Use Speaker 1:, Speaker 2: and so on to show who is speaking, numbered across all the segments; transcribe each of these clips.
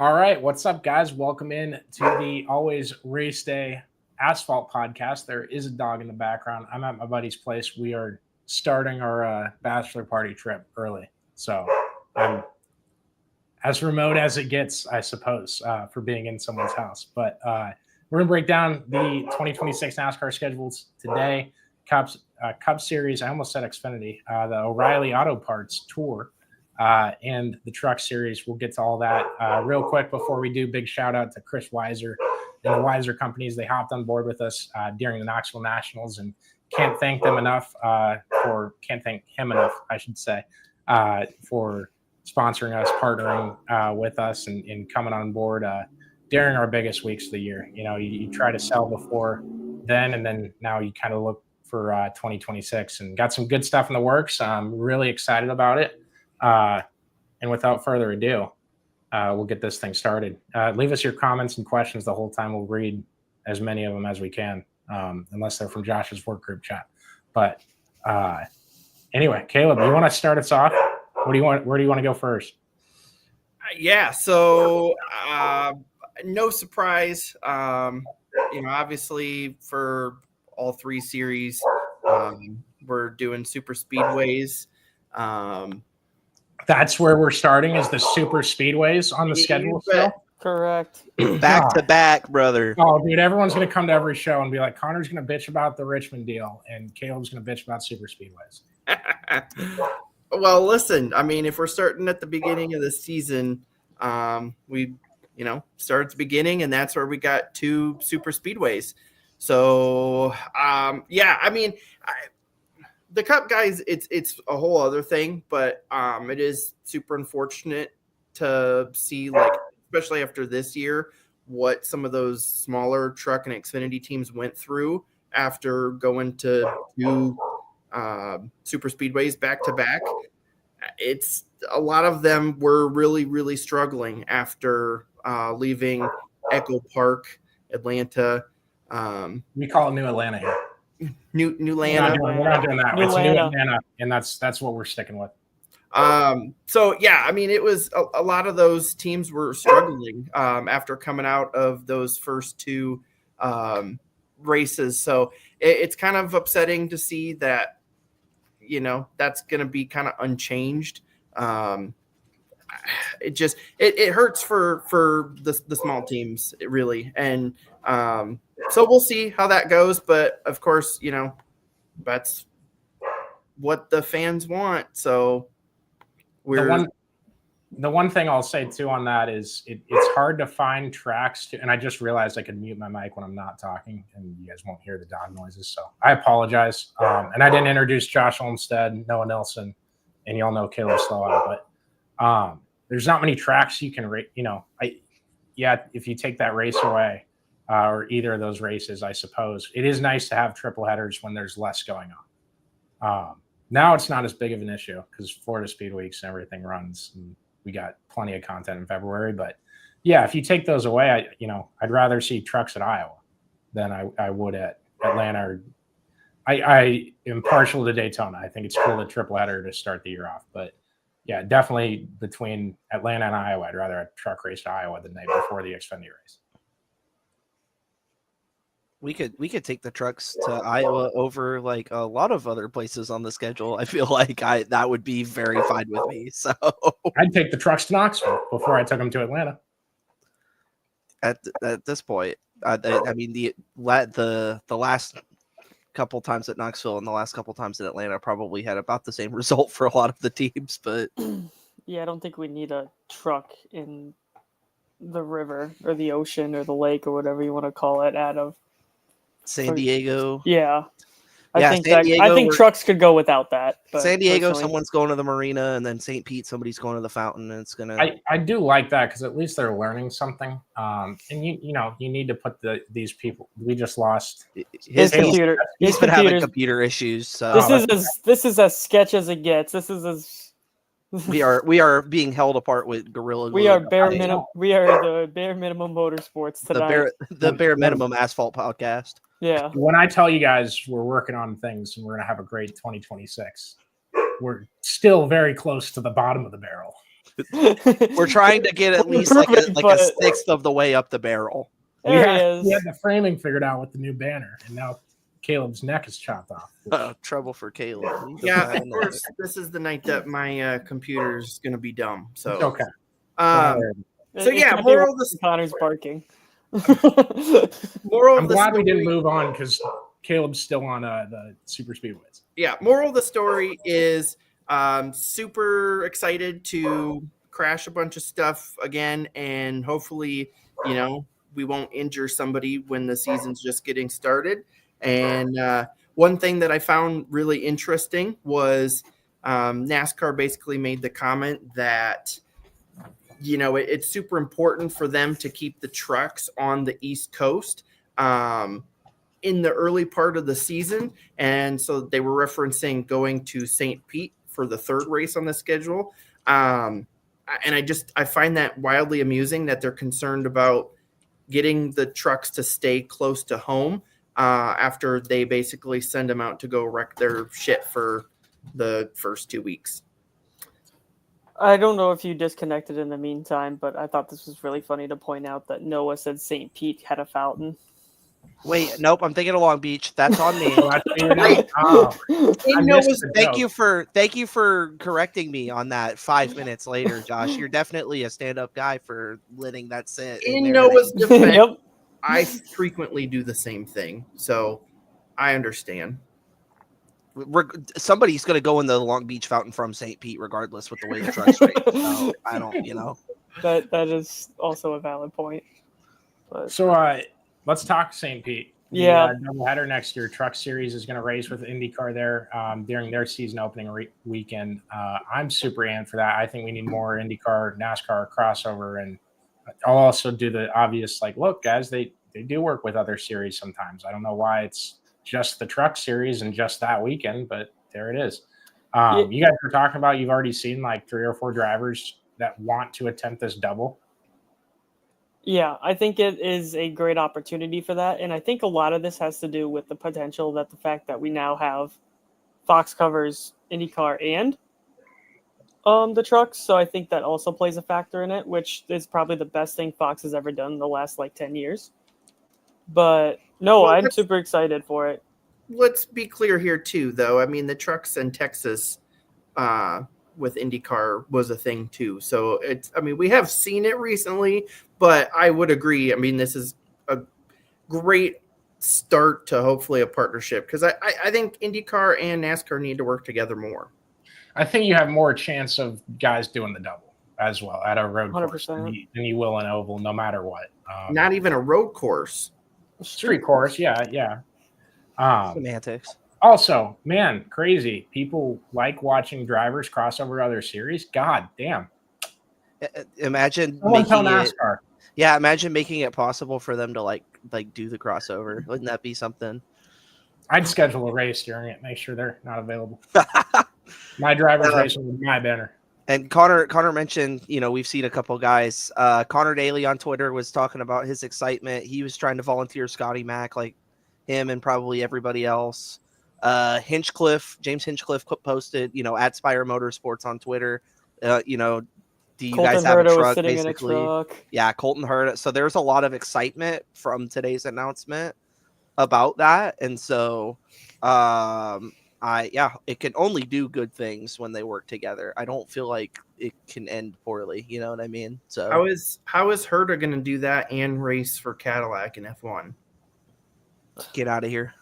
Speaker 1: All right, what's up, guys? Welcome in to the Always Race Day Asphalt Podcast. There is a dog in the background. I'm at my buddy's place. We are starting our bachelor party trip early, so I'm as remote as it gets, I suppose, for being in someone's house. But we're gonna break down the 2026 NASCAR schedules today. Cup Series. I almost said Xfinity. The O'Reilly Auto Parts Tour. And the Truck Series. We'll get to all that real quick before we do. Big shout out to Chris Weiser and the Weiser companies. They hopped on board with us during the Knoxville Nationals, and can't thank him enough, I should say, for sponsoring us, partnering with us, and coming on board during our biggest weeks of the year. You know, you try to sell before then, and then now you kind of look for 2026, and got some good stuff in the works. I'm really excited about it. And without further ado, we'll get this thing started. Leave us your comments and questions the whole time. We'll read as many of them as we can, unless they're from Josh's work group chat. But anyway, Caleb, you want to start us off? Where do you want to go first?
Speaker 2: Yeah, so no surprise. Obviously for all three series, we're doing super speedways.
Speaker 1: That's where we're starting, is the super speedways on the schedule still?
Speaker 3: Correct.
Speaker 4: Back to back, brother.
Speaker 1: Oh, dude, everyone's going to come to every show and be like, Connor's going to bitch about the Richmond deal, and Caleb's going to bitch about super speedways.
Speaker 2: Well, listen, I mean, if we're starting at the beginning of the season, we start at the beginning, and that's where we got two super speedways. So, the Cup guys, it's a whole other thing, but it is super unfortunate to see, like, especially after this year, what some of those smaller truck and Xfinity teams went through after going to two super speedways back to back. It's a lot of them were really, really struggling after leaving Echo Park, Atlanta.
Speaker 1: We call it New Atlanta here.
Speaker 2: New Atlanta.
Speaker 1: We're not doing that. It's New Atlanta, and that's what we're sticking with.
Speaker 2: So yeah, I mean, it was a lot of those teams were struggling after coming out of those first two races. So it's kind of upsetting to see that, that's going to be kind of unchanged. It hurts for the small teams, really. And so we'll see how that goes. But of course, that's what the fans want. So
Speaker 1: the one thing I'll say too on that is it's hard to find tracks and I just realized I could mute my mic when I'm not talking, and you guys won't hear the dog noises. So I apologize. And I didn't introduce Josh Olmstead, Noah Nelson, and y'all know Caleb Slow, but there's not many tracks you can rate. If you take that race away, or either of those races, I suppose it is nice to have triple headers when there's less going on. Now it's not as big of an issue because Florida Speed Weeks and everything runs, and we got plenty of content in February. But yeah, if you take those away, I'd rather see trucks at Iowa than I would at Atlanta. Or I am partial to Daytona. I think it's cool to triple header to start the year off, but yeah, definitely between Atlanta and Iowa, I'd rather a truck race to Iowa the night before the Xfinity race.
Speaker 4: We could take the trucks to Iowa over like a lot of other places on the schedule. I feel like that would be very fine with me. So
Speaker 1: I'd take the trucks to Knoxville before I took them to Atlanta.
Speaker 4: At this point, I mean the last couple times at Knoxville and the last couple times at Atlanta probably had about the same result for a lot of the teams. But
Speaker 3: yeah, I don't think we need a truck in the river or the ocean or the lake or whatever you want to call it out of
Speaker 4: San Diego.
Speaker 3: Yeah. I think trucks could go without that. But
Speaker 4: San Diego, someone's going to the marina, and then St. Pete, somebody's going to the fountain, and it's gonna.
Speaker 1: I do like that because at least they're learning something. And you need to put these people. We just lost
Speaker 4: his computer. He's been having computer issues. So
Speaker 3: this is as sketch as it gets. This is as.
Speaker 4: We are being held apart with Gorilla Glue.
Speaker 3: We are the bare minimum motorsports tonight.
Speaker 4: The bare minimum asphalt podcast.
Speaker 3: Yeah.
Speaker 1: When I tell you guys we're working on things and we're gonna have a great 2026, we're still very close to the bottom of the barrel.
Speaker 4: We're trying to get at least like a sixth of the way up the barrel.
Speaker 1: We
Speaker 3: There he
Speaker 1: had
Speaker 3: is.
Speaker 1: the framing figured out with the new banner, and now Caleb's neck is chopped off.
Speaker 4: Trouble for Caleb. He doesn't
Speaker 2: Yeah,
Speaker 4: have a
Speaker 2: of
Speaker 4: neck.
Speaker 2: course. This is the night that my computer is going to be dumb. So
Speaker 1: It's okay.
Speaker 2: So yeah, moral of the
Speaker 3: Connor's barking.
Speaker 2: moral
Speaker 1: I'm
Speaker 2: of the
Speaker 1: glad we didn't
Speaker 2: story-
Speaker 1: move on because Caleb's still on the super speedways.
Speaker 2: Yeah, moral of the story is super excited to crash a bunch of stuff again, and hopefully, we won't injure somebody when the season's just getting started. And one thing that I found really interesting was NASCAR basically made the comment that it's super important for them to keep the trucks on the East Coast in the early part of the season. And so they were referencing going to St. Pete for the third race on the schedule. And I find that wildly amusing that they're concerned about getting the trucks to stay close to home after they basically send them out to go wreck their shit for the first 2 weeks.
Speaker 3: I don't know if you disconnected in the meantime, but I thought this was really funny to point out that Noah said St. Pete had a fountain.
Speaker 4: Wait, nope. I'm thinking of Long Beach. That's on me.
Speaker 1: I figured out. Oh, I missed the
Speaker 4: Thank
Speaker 1: joke.
Speaker 4: you for correcting me on that 5 minutes later, Josh. You're definitely a stand-up guy for letting that sit.
Speaker 2: In Noah's defense,
Speaker 3: Yep.
Speaker 2: I frequently do the same thing, so I understand.
Speaker 4: Somebody's going to go in the Long Beach fountain from St. Pete, regardless with the way the truck's race. So I don't,
Speaker 3: That is also a valid point. But
Speaker 1: So let's talk St. Pete.
Speaker 3: Yeah.
Speaker 1: The doubleheader next year, Truck Series is going to race with IndyCar there during their season opening weekend. I'm super amped for that. I think we need more IndyCar, NASCAR crossover, and I'll also do the obvious, like, look, guys, they do work with other series sometimes. I don't know why it's just the Truck Series and just that weekend, but there it is. You guys were talking about you've already seen like 3 or 4 drivers that want to attempt this double.
Speaker 3: yeah, I think it is a great opportunity for that. And I think a lot of this has to do with the potential that the fact that we now have Fox covers IndyCar and the trucks. So I think that also plays a factor in it, which is probably the best thing Fox has ever done in the last 10 years. But no,
Speaker 2: Well,
Speaker 3: I'm super excited for it.
Speaker 2: Let's be clear here too, though. I mean, the trucks in Texas with IndyCar was a thing too. So we have seen it recently, but I would agree. I mean, this is a great start to hopefully a partnership because I think IndyCar and NASCAR need to work together more.
Speaker 1: I think you have more chance of guys doing the double as well at a road course
Speaker 3: 100%.
Speaker 1: than you will an oval, no matter what.
Speaker 2: Not even a road course.
Speaker 1: Street course, yeah.
Speaker 4: Semantics.
Speaker 1: Also, man, crazy. People like watching drivers cross over other series. God damn.
Speaker 4: Imagine
Speaker 1: Someone tell
Speaker 4: making it.
Speaker 1: NASCAR.
Speaker 4: Yeah, imagine making it possible for them to like do the crossover. Wouldn't that be something?
Speaker 1: I'd schedule a race during it, make sure they're not available. My driver's racing with my banner.
Speaker 4: And Connor mentioned, we've seen a couple guys. Connor Daly on Twitter was talking about his excitement. He was trying to volunteer Scotty Mack, like him and probably everybody else. James Hinchcliffe posted, at Spire Motorsports on Twitter. Do you
Speaker 3: Colton
Speaker 4: guys have
Speaker 3: Herta
Speaker 4: a truck?
Speaker 3: was sitting
Speaker 4: Basically,
Speaker 3: in a truck.
Speaker 4: Yeah, Colton Herta. So there's a lot of excitement from today's announcement about that, and so it can only do good things when they work together. I don't feel like it can end poorly. You know what I mean? So
Speaker 2: how is Herta going to do that and race for Cadillac in F1?
Speaker 4: Get out of here.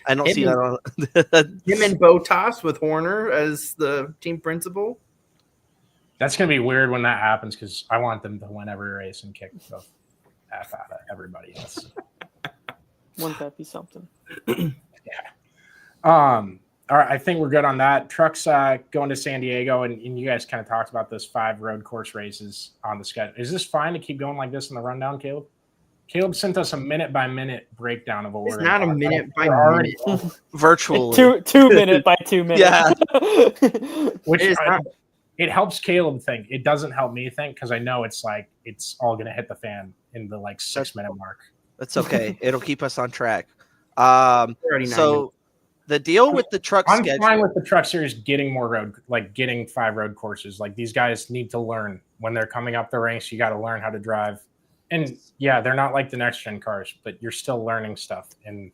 Speaker 4: I don't see that on
Speaker 2: him and Bottas with Horner as the team principal.
Speaker 1: That's going to be weird when that happens because I want them to win every race and kick the F out of everybody else.
Speaker 3: Wouldn't that be something?
Speaker 1: Yeah. All right, I think we're good on that. Trucks going to San Diego, and you guys kind of talked about those 5 road course races on the schedule. Is this fine to keep going like this in the rundown, Caleb? Caleb sent us a minute-by-minute breakdown of what
Speaker 2: It's
Speaker 1: we're
Speaker 2: not a
Speaker 1: talking
Speaker 2: minute
Speaker 1: about. We're already
Speaker 4: virtually
Speaker 3: 2 minute by 2 minutes.
Speaker 4: Yeah.
Speaker 1: Which
Speaker 2: It is not.
Speaker 1: It helps Caleb think. It doesn't help me think because I know it's all going to hit the fan in the 6 minute mark.
Speaker 4: That's okay. It'll keep us on track.
Speaker 2: Already 9
Speaker 4: So The deal with the truck
Speaker 1: I'm
Speaker 4: schedule.
Speaker 1: fine with the Truck Series getting more getting 5 road courses. Like these guys need to learn when they're coming up the ranks. You got to learn how to drive. And yeah, they're not like the next gen cars, but you're still learning stuff. And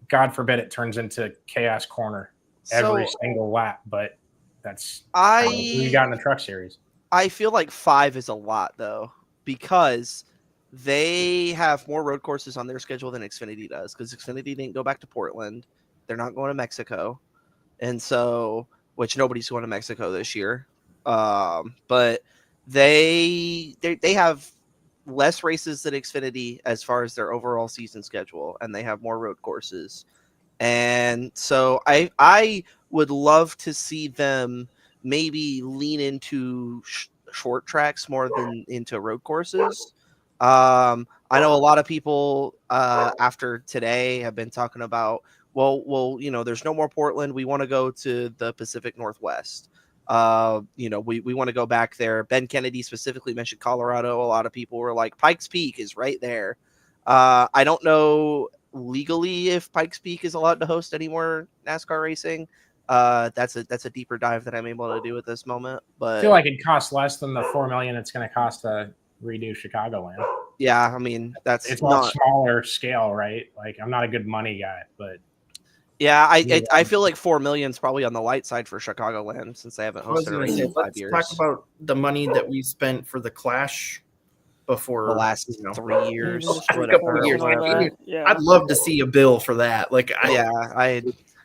Speaker 1: God forbid it turns into chaos corner every single lap. But that's what you got in the Truck Series.
Speaker 4: I feel like 5 is a lot though, because they have more road courses on their schedule than Xfinity does. Because Xfinity didn't go back to Portland. They're not going to Mexico. And so, which nobody's going to Mexico this year. But they have less races than Xfinity as far as their overall season schedule, and they have more road courses. And so I would love to see them maybe lean into short tracks more than into road courses. I know a lot of people after today have been talking about, well, there's no more Portland. We want to go to the Pacific Northwest. We want to go back there. Ben Kennedy specifically mentioned Colorado. A lot of people were like, Pikes Peak is right there. I don't know legally if Pikes Peak is allowed to host any more NASCAR racing. That's a deeper dive that I'm able to do at this moment. But
Speaker 1: I feel like it costs less than the $4 million it's going to cost to redo Chicagoland.
Speaker 4: Yeah, I mean it's
Speaker 1: not smaller scale, right? Like I'm not a good money guy, but
Speaker 4: yeah, I feel like $4 million is probably on the light side for Chicagoland since they haven't hosted a race in 5 years.
Speaker 2: Let's talk about the money that we spent for the Clash before
Speaker 4: the last 3 years.
Speaker 3: Yeah.
Speaker 2: I'd love to see a bill for that.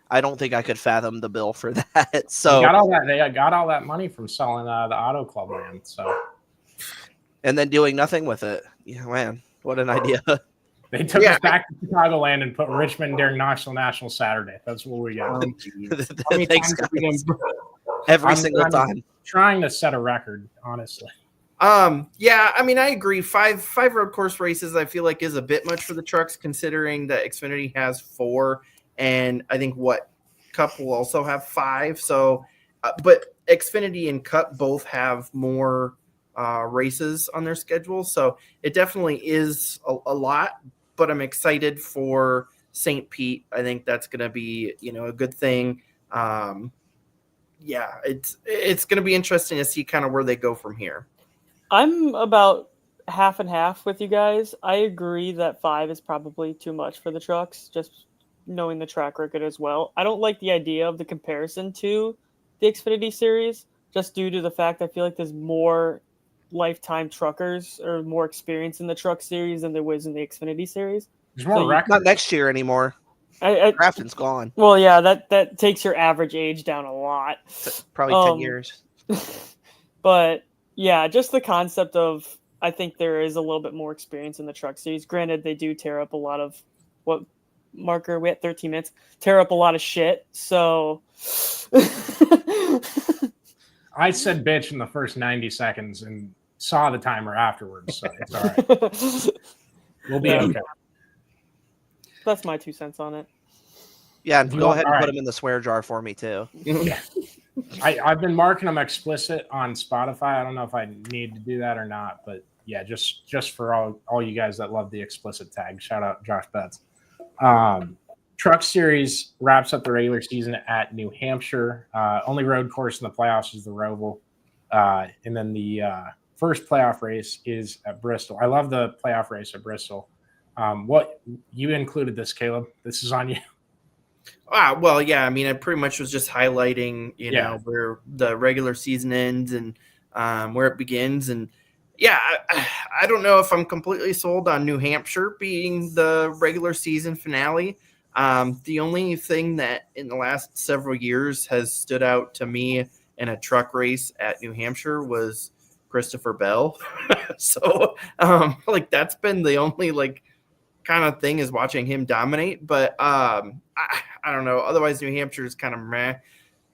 Speaker 4: I don't think I could fathom the bill for that. So
Speaker 1: they got all that money from selling the Auto Club land. So
Speaker 4: and then doing nothing with it. Yeah, man, what an idea.
Speaker 1: They took us back to Chicagoland and put Richmond during National Saturday. That's what we got.
Speaker 4: Thanks, every single time.
Speaker 1: Trying to set a record, honestly.
Speaker 2: Yeah, I mean, I agree. Five road course races, I feel like, is a bit much for the trucks, considering that Xfinity has 4, and I think Cup will also have 5. So, but Xfinity and Cup both have more races on their schedule, so it definitely is a lot. But I'm excited for St. Pete. I think that's going to be a good thing. Yeah, it's going to be interesting to see kind of where they go from here.
Speaker 3: I'm about half and half with you guys. I agree that 5 is probably too much for the trucks, just knowing the track record as well. I don't like the idea of the comparison to the Xfinity Series, just due to the fact I feel like there's more lifetime truckers or more experience in the Truck Series than there was in the Xfinity Series.
Speaker 1: There's more records.
Speaker 4: Not next year anymore. Grafton's gone.
Speaker 3: Well, yeah, that takes your average age down a lot.
Speaker 4: Probably 10 years.
Speaker 3: But yeah, just the concept of, I think there is a little bit more experience in the Truck Series. Granted, they do tear up a lot of we had 13 minutes, tear up a lot of shit. So
Speaker 1: I said bitch in the first 90 seconds and saw the timer afterwards. So it's all right. We'll be okay.
Speaker 3: That's my 2 cents on it.
Speaker 4: Yeah, and go ahead and put them in the swear jar for me too.
Speaker 1: Yeah. I've been marking them explicit on Spotify. I don't know if I need to do that or not, but yeah, just for all you guys that love the explicit tag. Shout out Josh Betts. Truck Series wraps up the regular season at New Hampshire. Only road course in the playoffs is the Roval. And then the first playoff race is at Bristol. I love the playoff race at Bristol. What you included this, Caleb? This is on you.
Speaker 2: Well, yeah. I mean, I pretty much was just highlighting, where the regular season ends and where it begins. And yeah, I don't know if I'm completely sold on New Hampshire being the regular season finale. The only thing that in the last several years has stood out to me in a truck race at New Hampshire was Christopher Bell. So, that's been the only kind of thing is watching him dominate. But I don't know. Otherwise, New Hampshire is kind of meh.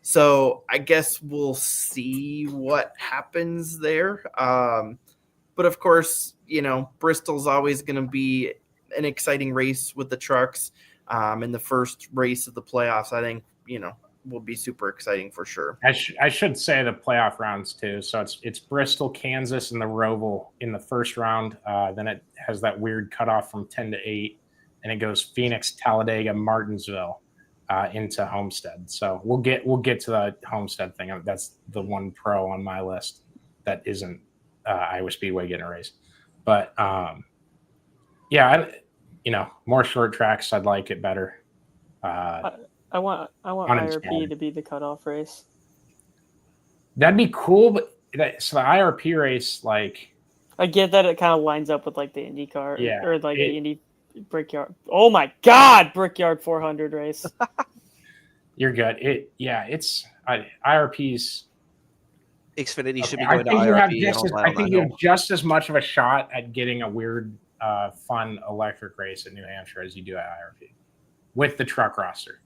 Speaker 2: So I guess we'll see what happens there. But of course, Bristol's always going to be an exciting race with the trucks. In the first race of the playoffs, I think, will be super exciting for sure.
Speaker 1: I should say the playoff rounds too. So it's Bristol, Kansas, and the Roval in the first round. Then it has that weird cutoff from 10 to 8, and it goes Phoenix, Talladega, Martinsville. into Homestead. So we'll get to the Homestead thing. That's the one pro on my list that isn't Iowa Speedway getting a race. But more short tracks. I'd like it better.
Speaker 3: I want IRP to be the cutoff race.
Speaker 1: That'd be cool, but so the IRP race, like,
Speaker 3: I get that it kind of lines up with like the IndyCar or like the Indy Brickyard. Oh my God, Brickyard 400 race.
Speaker 1: You're good. It's IRP's.
Speaker 4: Xfinity should be going to IRP.
Speaker 1: I think you have just as much of a shot at getting a weird, fun electric race at New Hampshire as you do at IRP with the truck roster.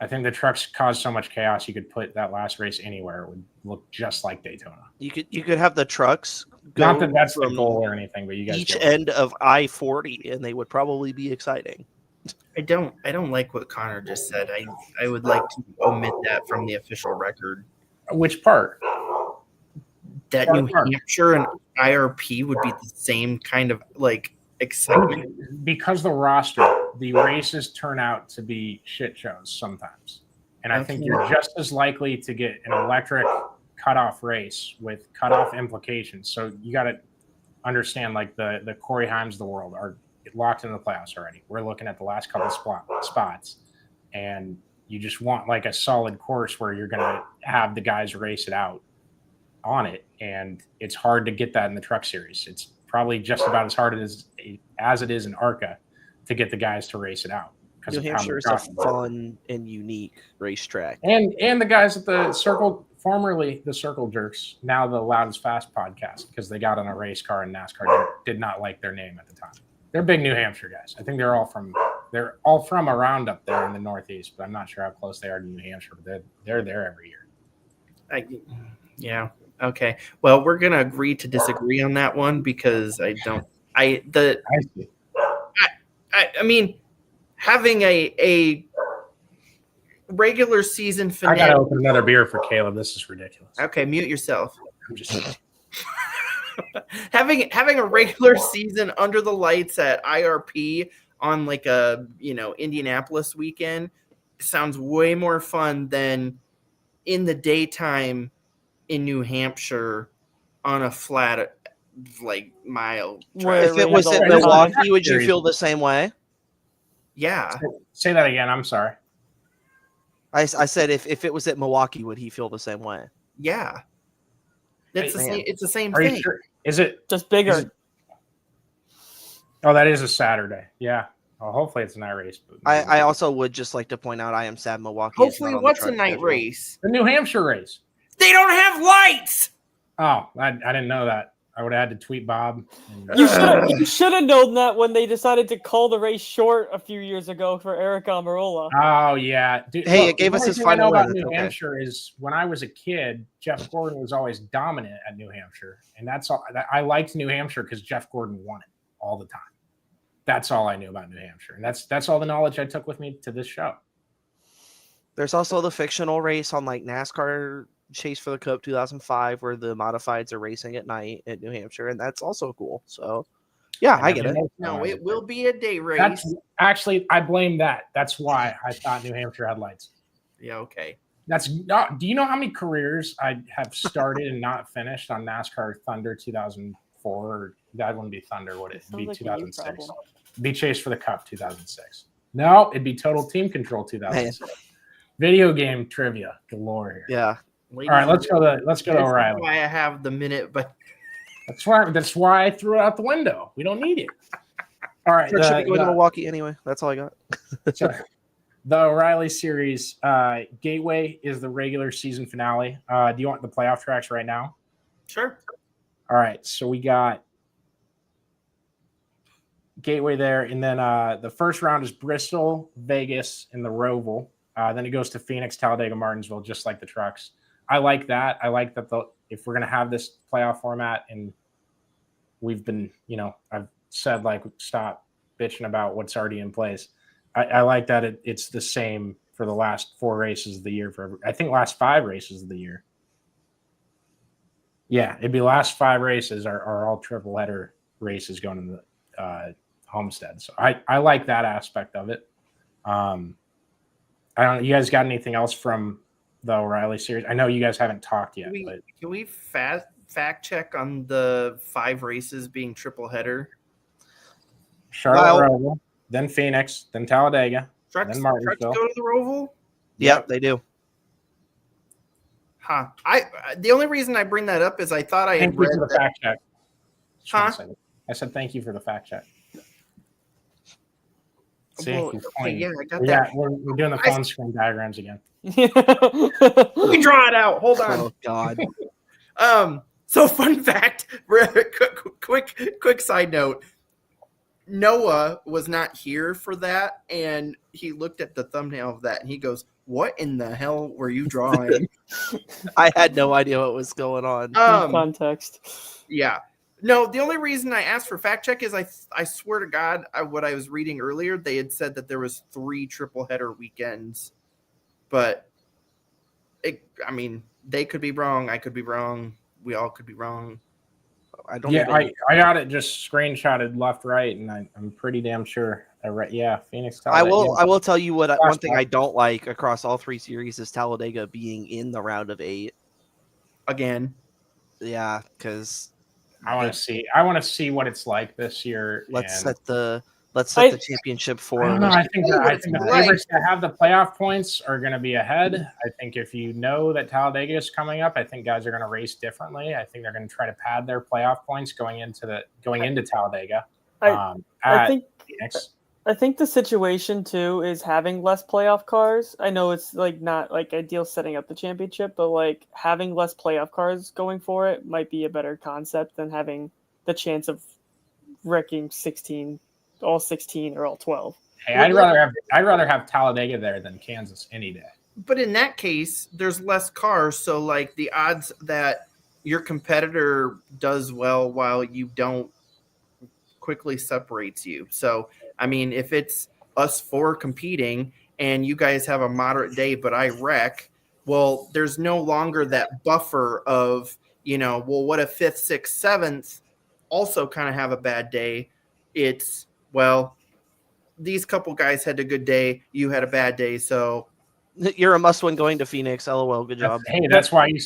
Speaker 1: I think the trucks cause so much chaos. You could put that last race anywhere; it would look just like Daytona.
Speaker 4: You could have the trucks go
Speaker 1: not that that's the goal or anything, but you guys
Speaker 4: each end of I-40, and they would probably be exciting.
Speaker 2: I don't like what Connor just said. I would like to omit that from the official record.
Speaker 1: Which part?
Speaker 2: That New Hampshire and IRP would be the same kind of like excitement.
Speaker 1: Because the roster, the races turn out to be shit shows sometimes. And I think you're just as likely to get an electric cutoff race with cutoff implications. So you got to understand, like the Corey Heims of the world are locked into the playoffs already. We're looking at the last couple spots, and you just want like a solid course where you're going to have the guys race it out on it. And it's hard to get that in the Truck Series. It's probably just about as hard as it is in ARCA to get the guys to race it out.
Speaker 4: New Hampshire is a fun and unique racetrack.
Speaker 1: And the guys at the Circle, formerly the Circle Jerks, now the Loud as Fast podcast, because they got on a race car and NASCAR did not like their name at the time. They're big New Hampshire guys. I think they're all from around up there in the Northeast, but I'm not sure how close they are to New Hampshire. But they're there every year.
Speaker 2: Yeah. Okay. Well, we're gonna agree to disagree on that one because I mean, having a regular season finale.
Speaker 1: I gotta open another beer for Caleb. This is ridiculous.
Speaker 2: Okay, mute yourself.
Speaker 1: I'm just
Speaker 2: having a regular season under the lights at IRP on like a Indianapolis weekend sounds way more fun than in the daytime in New Hampshire on a flat like mile.
Speaker 4: If it was at Milwaukee, would you feel the same way?
Speaker 2: Yeah.
Speaker 1: Say that again. I'm sorry.
Speaker 4: I said if it was at Milwaukee, would he feel the same way?
Speaker 2: Yeah. It's the same
Speaker 1: Are
Speaker 2: thing.
Speaker 1: you sure? Is it
Speaker 3: just bigger?
Speaker 1: That is a Saturday. Yeah. Well, hopefully it's a night race. But
Speaker 4: I also would just like to point out I am sad Milwaukee.
Speaker 2: Hopefully, what's a night race?
Speaker 1: The New Hampshire race.
Speaker 2: They don't have lights.
Speaker 1: Oh, I didn't know that. I would have had to tweet Bob.
Speaker 3: You should have known that when they decided to call the race short a few years ago for Eric Almirola.
Speaker 1: Oh yeah,
Speaker 4: dude, hey, it gave us his final win.
Speaker 1: New Hampshire is when I was a kid, Jeff Gordon was always dominant at New Hampshire, and that's all. I liked New Hampshire because Jeff Gordon won it all the time. That's all I knew about New Hampshire, and that's all the knowledge I took with me to this show.
Speaker 4: There's also the fictional race on like NASCAR Chase for the Cup 2005 where the modifieds are racing at night at New Hampshire, and that's also cool. So yeah, I get it.
Speaker 2: No, it will be a day race.
Speaker 1: Actually, I blame that. That's why I thought New Hampshire had lights.
Speaker 2: Yeah, okay.
Speaker 1: That's not. Do you know how many careers I have started and not finished on NASCAR Thunder 2004? That wouldn't be Thunder, would it? It'd be 2006. Be Chase for the Cup 2006. No, it'd be Total Team Control 2006. Man. Video game trivia galore here.
Speaker 4: Yeah.
Speaker 1: All right, let's go to O'Reilly.
Speaker 2: That's why I have the minute, but
Speaker 1: that's why I threw it out the window. We don't need it. All right,
Speaker 4: should be going to Milwaukee anyway. That's all I got.
Speaker 1: The O'Reilly Series Gateway is the regular season finale. Do you want the playoff tracks right now?
Speaker 2: Sure.
Speaker 1: All right, so we got Gateway there, and then the first round is Bristol, Vegas, and the Roval. Then it goes to Phoenix, Talladega, Martinsville, just like the trucks. I like that. I like that if we're going to have this playoff format, and we've been, I've said, like, stop bitching about what's already in place. I like that it's the same for the last 4 races of the year. I think last 5 races of the year. Yeah, it'd be last 5 races are all triple header races going to the Homestead. So I like that aspect of it. I don't. You guys got anything else from the O'Reilly series? I know you guys haven't talked yet, but
Speaker 2: Can we fact check on the 5 races being triple header?
Speaker 1: Charlotte Roval, then Phoenix, then Talladega, then
Speaker 2: Trucks
Speaker 1: Martinsville.
Speaker 2: go to the Roval?
Speaker 4: Yep, they do.
Speaker 2: Huh. The only reason I bring that up is I thought I
Speaker 1: Thank
Speaker 2: had
Speaker 1: you
Speaker 2: read
Speaker 1: for the
Speaker 2: that.
Speaker 1: fact check.
Speaker 2: Huh?
Speaker 1: I said thank you for the fact check. See,
Speaker 2: Well,
Speaker 1: he's
Speaker 2: okay,
Speaker 1: pointing.
Speaker 2: yeah, I got that.
Speaker 1: We're doing the phone screen diagrams again.
Speaker 2: Let me draw it out. Hold on.
Speaker 4: Oh God.
Speaker 2: So fun fact, quick side note. Noah was not here for that, and he looked at the thumbnail of that and he goes, "What in the hell were you drawing?"
Speaker 4: I had no idea what was going on.
Speaker 3: Context.
Speaker 2: Yeah. No, the only reason I asked for fact check is I swear to God, what I was reading earlier, they had said that there was 3 triple header weekends, but they could be wrong. I could be wrong. We all could be wrong.
Speaker 4: I don't.
Speaker 1: Yeah, I got it just screenshotted left, right, and I'm pretty damn sure. Yeah, Phoenix. Talladega.
Speaker 4: I will tell you one thing I don't like across all 3 series is Talladega being in the round of 8
Speaker 2: again.
Speaker 4: Yeah, because
Speaker 1: I want to see what it's like this year.
Speaker 4: Let's set
Speaker 1: and
Speaker 4: the championship for.
Speaker 1: I don't know. I think the favorites that have the playoff points are going to be ahead. I think if you know that Talladega is coming up, I think guys are going to race differently. I think they're going to try to pad their playoff points going into Talladega.
Speaker 3: I think the situation too is having less playoff cars. I know it's like not like ideal setting up the championship, but like having less playoff cars going for it might be a better concept than having the chance of wrecking all 16 or all 12.
Speaker 1: Hey, I'd rather have Talladega there than Kansas any day.
Speaker 2: But in that case, there's less cars, so like the odds that your competitor does well while you don't quickly separates you. So I mean, if it's us 4 competing and you guys have a moderate day, but I wreck, well, there's no longer that buffer of, what if 5th, 6th, 7th also kind of have a bad day? It's, well, these couple guys had a good day. You had a bad day. So
Speaker 4: you're a must-win going to Phoenix. LOL. Good job.
Speaker 1: Hey, that's why you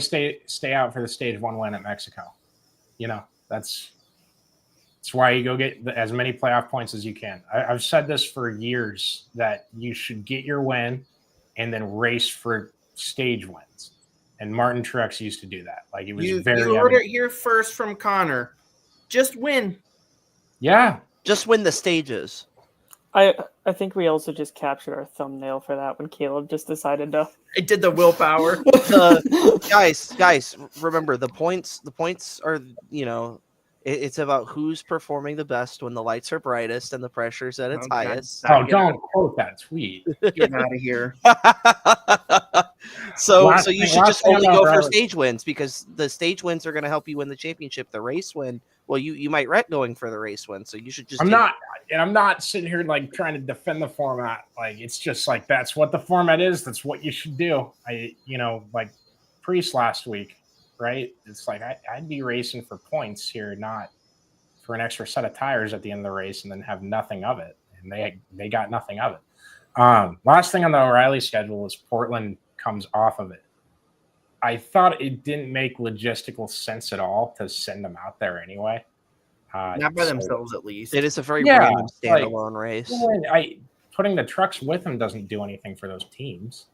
Speaker 1: stay out for the stage 1 win at Mexico. That's why you go get as many playoff points as you can. I've said this for years that you should get your win and then race for stage wins. And Martin Truex used to do that. Like it was
Speaker 2: you
Speaker 1: very.
Speaker 2: You heard it here first from Connor. Just win.
Speaker 1: Yeah,
Speaker 4: just win the stages.
Speaker 3: I think we also just captured our thumbnail for that when Caleb just decided to.
Speaker 2: It did the willpower.
Speaker 4: Guys, remember the points. The points are It's about who's performing the best when the lights are brightest and the pressure's at its highest.
Speaker 1: Don't quote that tweet.
Speaker 2: Get out of here.
Speaker 4: So you should just only go for stage wins because the stage wins are going to help you win the championship. The race win, well, you might wreck going for the race win. So you should just.
Speaker 1: I'm not sitting here like trying to defend the format. Like it's just like that's what the format is. That's what you should do. Like Priest last week. Right? It's like I'd be racing for points here, not for an extra set of tires at the end of the race and then have nothing of it. And they got nothing of it. Last thing on the O'Reilly schedule is Portland comes off of it. I thought it didn't make logistical sense at all to send them out there anyway.
Speaker 2: Not by themselves, at least.
Speaker 4: It is a very random standalone race.
Speaker 1: Putting the trucks with them doesn't do anything for those teams,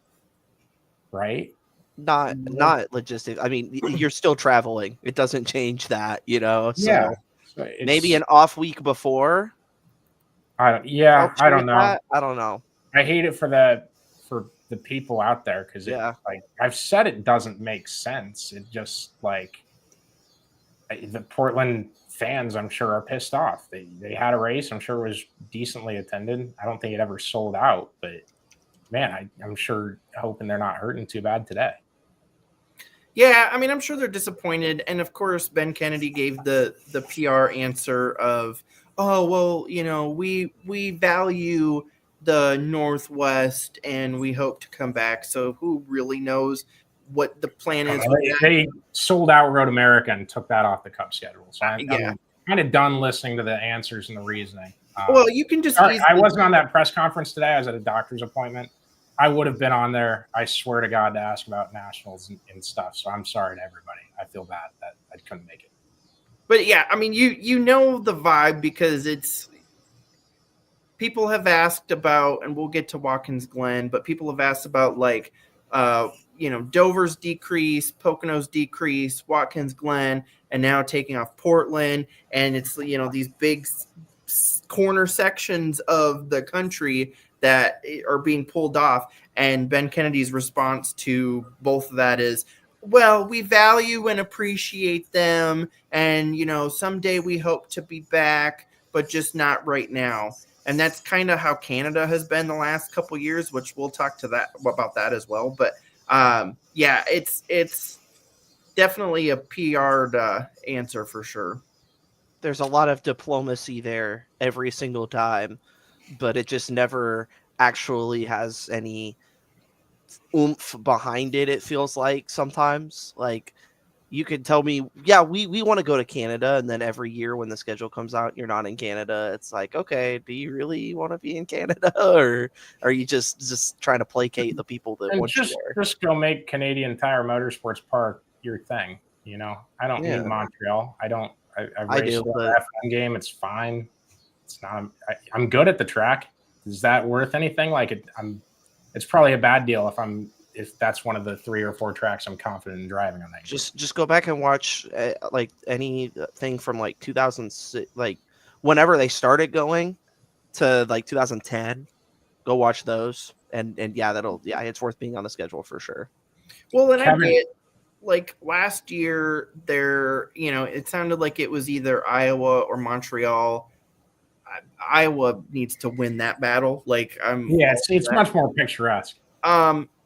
Speaker 1: right?
Speaker 4: Not logistic. I mean, you're still traveling. It doesn't change that, So maybe an off week before.
Speaker 1: I don't know.
Speaker 4: I don't know.
Speaker 1: I hate it for the people out there because like I've said, it doesn't make sense. It just like the Portland fans, I'm sure, are pissed off. They had a race. I'm sure it was decently attended. I don't think it ever sold out, but man, I'm sure hoping they're not hurting too bad today.
Speaker 2: Yeah, I mean, I'm sure they're disappointed. And of course, Ben Kennedy gave the PR answer of, oh, well, we value the Northwest and we hope to come back. So who really knows what the plan is?
Speaker 1: They sold out Road America and took that off the Cup schedule. So I'm kind of done listening to the answers and the reasoning.
Speaker 2: Well, you can just.
Speaker 1: I wasn't on that press conference today. I was at a doctor's appointment. I would have been on there, I swear to God, to ask about nationals and stuff. So I'm sorry to everybody. I feel bad that I couldn't make it.
Speaker 2: But yeah, I mean, you know the vibe because it's people have asked about, and we'll get to Watkins Glen, but people have asked about like, Dover's decrease, Pocono's decrease, Watkins Glen, and now taking off Portland, and it's these big corner sections of the country that are being pulled off. And Ben Kennedy's response to both of that is, well, we value and appreciate them, and someday we hope to be back, but just not right now. And that's kind of how Canada has been the last couple of years, which we'll talk about that as well. But yeah, it's definitely a PR'd answer for sure.
Speaker 4: There's a lot of diplomacy there every single time, but it just never actually has any oomph behind it. It feels like sometimes, like, you could tell me, yeah, we want to go to Canada, and then every year when the schedule comes out, you're not in Canada. It's like, okay, do you really want to be in Canada, or are you just trying to placate the people that want you there?
Speaker 1: Just go make Canadian Tire Motorsports Park your thing. I don't need Montreal. I don't. I raced the F1 game. It's fine. It's not. I'm good at the track. Is that worth anything? It's probably a bad deal if that's one of the 3 or 4 tracks I'm confident in driving on that.
Speaker 4: Just go back and watch like anything from like 2006, like whenever they started going to like 2010. Go watch those, and yeah, it's worth being on the schedule for sure.
Speaker 2: Well, and Kevin, I get like last year there, it sounded like it was either Iowa or Montreal. Iowa needs to win that battle.
Speaker 1: It's much more picturesque.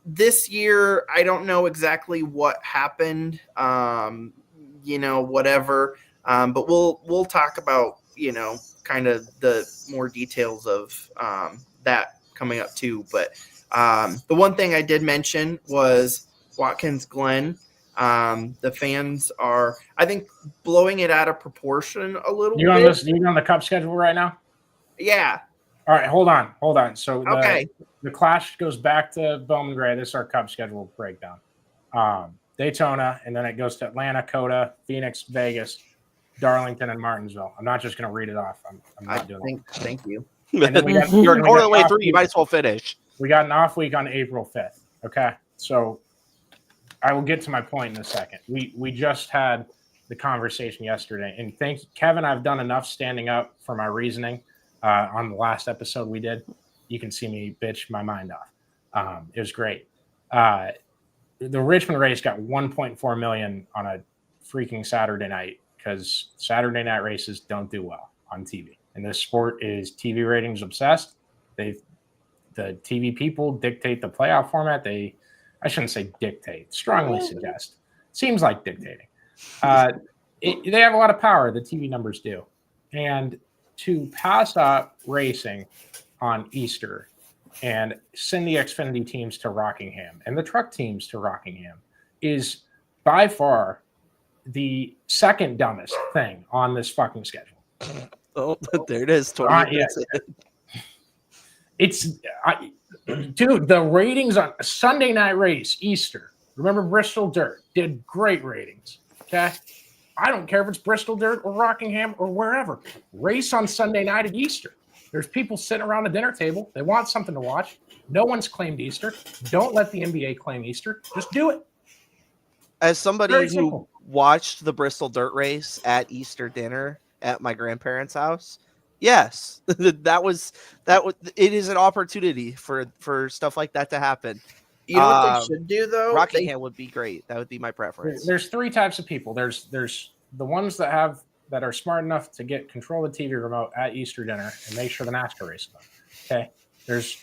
Speaker 2: This year, I don't know exactly what happened, whatever. But we'll talk about, kind of the more details of that coming up too. But the one thing I did mention was Watkins Glen. The fans are, I think, blowing it out of proportion a little bit. You
Speaker 1: on the Cup schedule right now?
Speaker 2: Yeah.
Speaker 1: All right, hold on. So
Speaker 2: okay.
Speaker 1: The Clash goes back to Bowman Gray. This is our Cup schedule breakdown. Daytona, and then it goes to Atlanta, Coda, Phoenix, Vegas, Darlington, and Martinsville. I'm not just going to read it off. I'm not doing it.
Speaker 2: Thank you.
Speaker 4: You're all the way through. You might as well finish.
Speaker 1: We got an off week on April 5th. Okay, so I will get to my point in a second. We just had the conversation yesterday, and thank you, Kevin. I've done enough standing up for my reasoning on the last episode we did. You can see me bitch my mind off. It was great. The Richmond race got 1.4 million on a freaking Saturday night because Saturday night races don't do well on TV. And this sport is TV ratings obsessed. The TV people dictate the playoff format. I shouldn't say dictate, strongly suggest. Seems like dictating. They have a lot of power, the TV numbers do. And to pass up racing on Easter and send the Xfinity teams to Rockingham and the truck teams to Rockingham is by far the second dumbest thing on this fucking schedule.
Speaker 4: Oh, there it is. 20 minutes.
Speaker 1: Dude, the ratings on Sunday night race, Easter. Remember Bristol Dirt did great ratings. Okay. I don't care if it's Bristol Dirt or Rockingham or wherever. Race on Sunday night at Easter. There's people sitting around a dinner table. They want something to watch. No one's claimed Easter. Don't let the NBA claim Easter. Just do it.
Speaker 4: As somebody who watched the Bristol Dirt race at Easter dinner at my grandparents' house, yes, that was it is an opportunity for stuff like that to happen.
Speaker 2: You know what they should do though?
Speaker 4: Rockingham would be great. That would be my preference.
Speaker 1: There's 3 types of people. There's the ones that are smart enough to get control of the TV remote at Easter dinner and make sure the NASCAR race is on. Okay. There's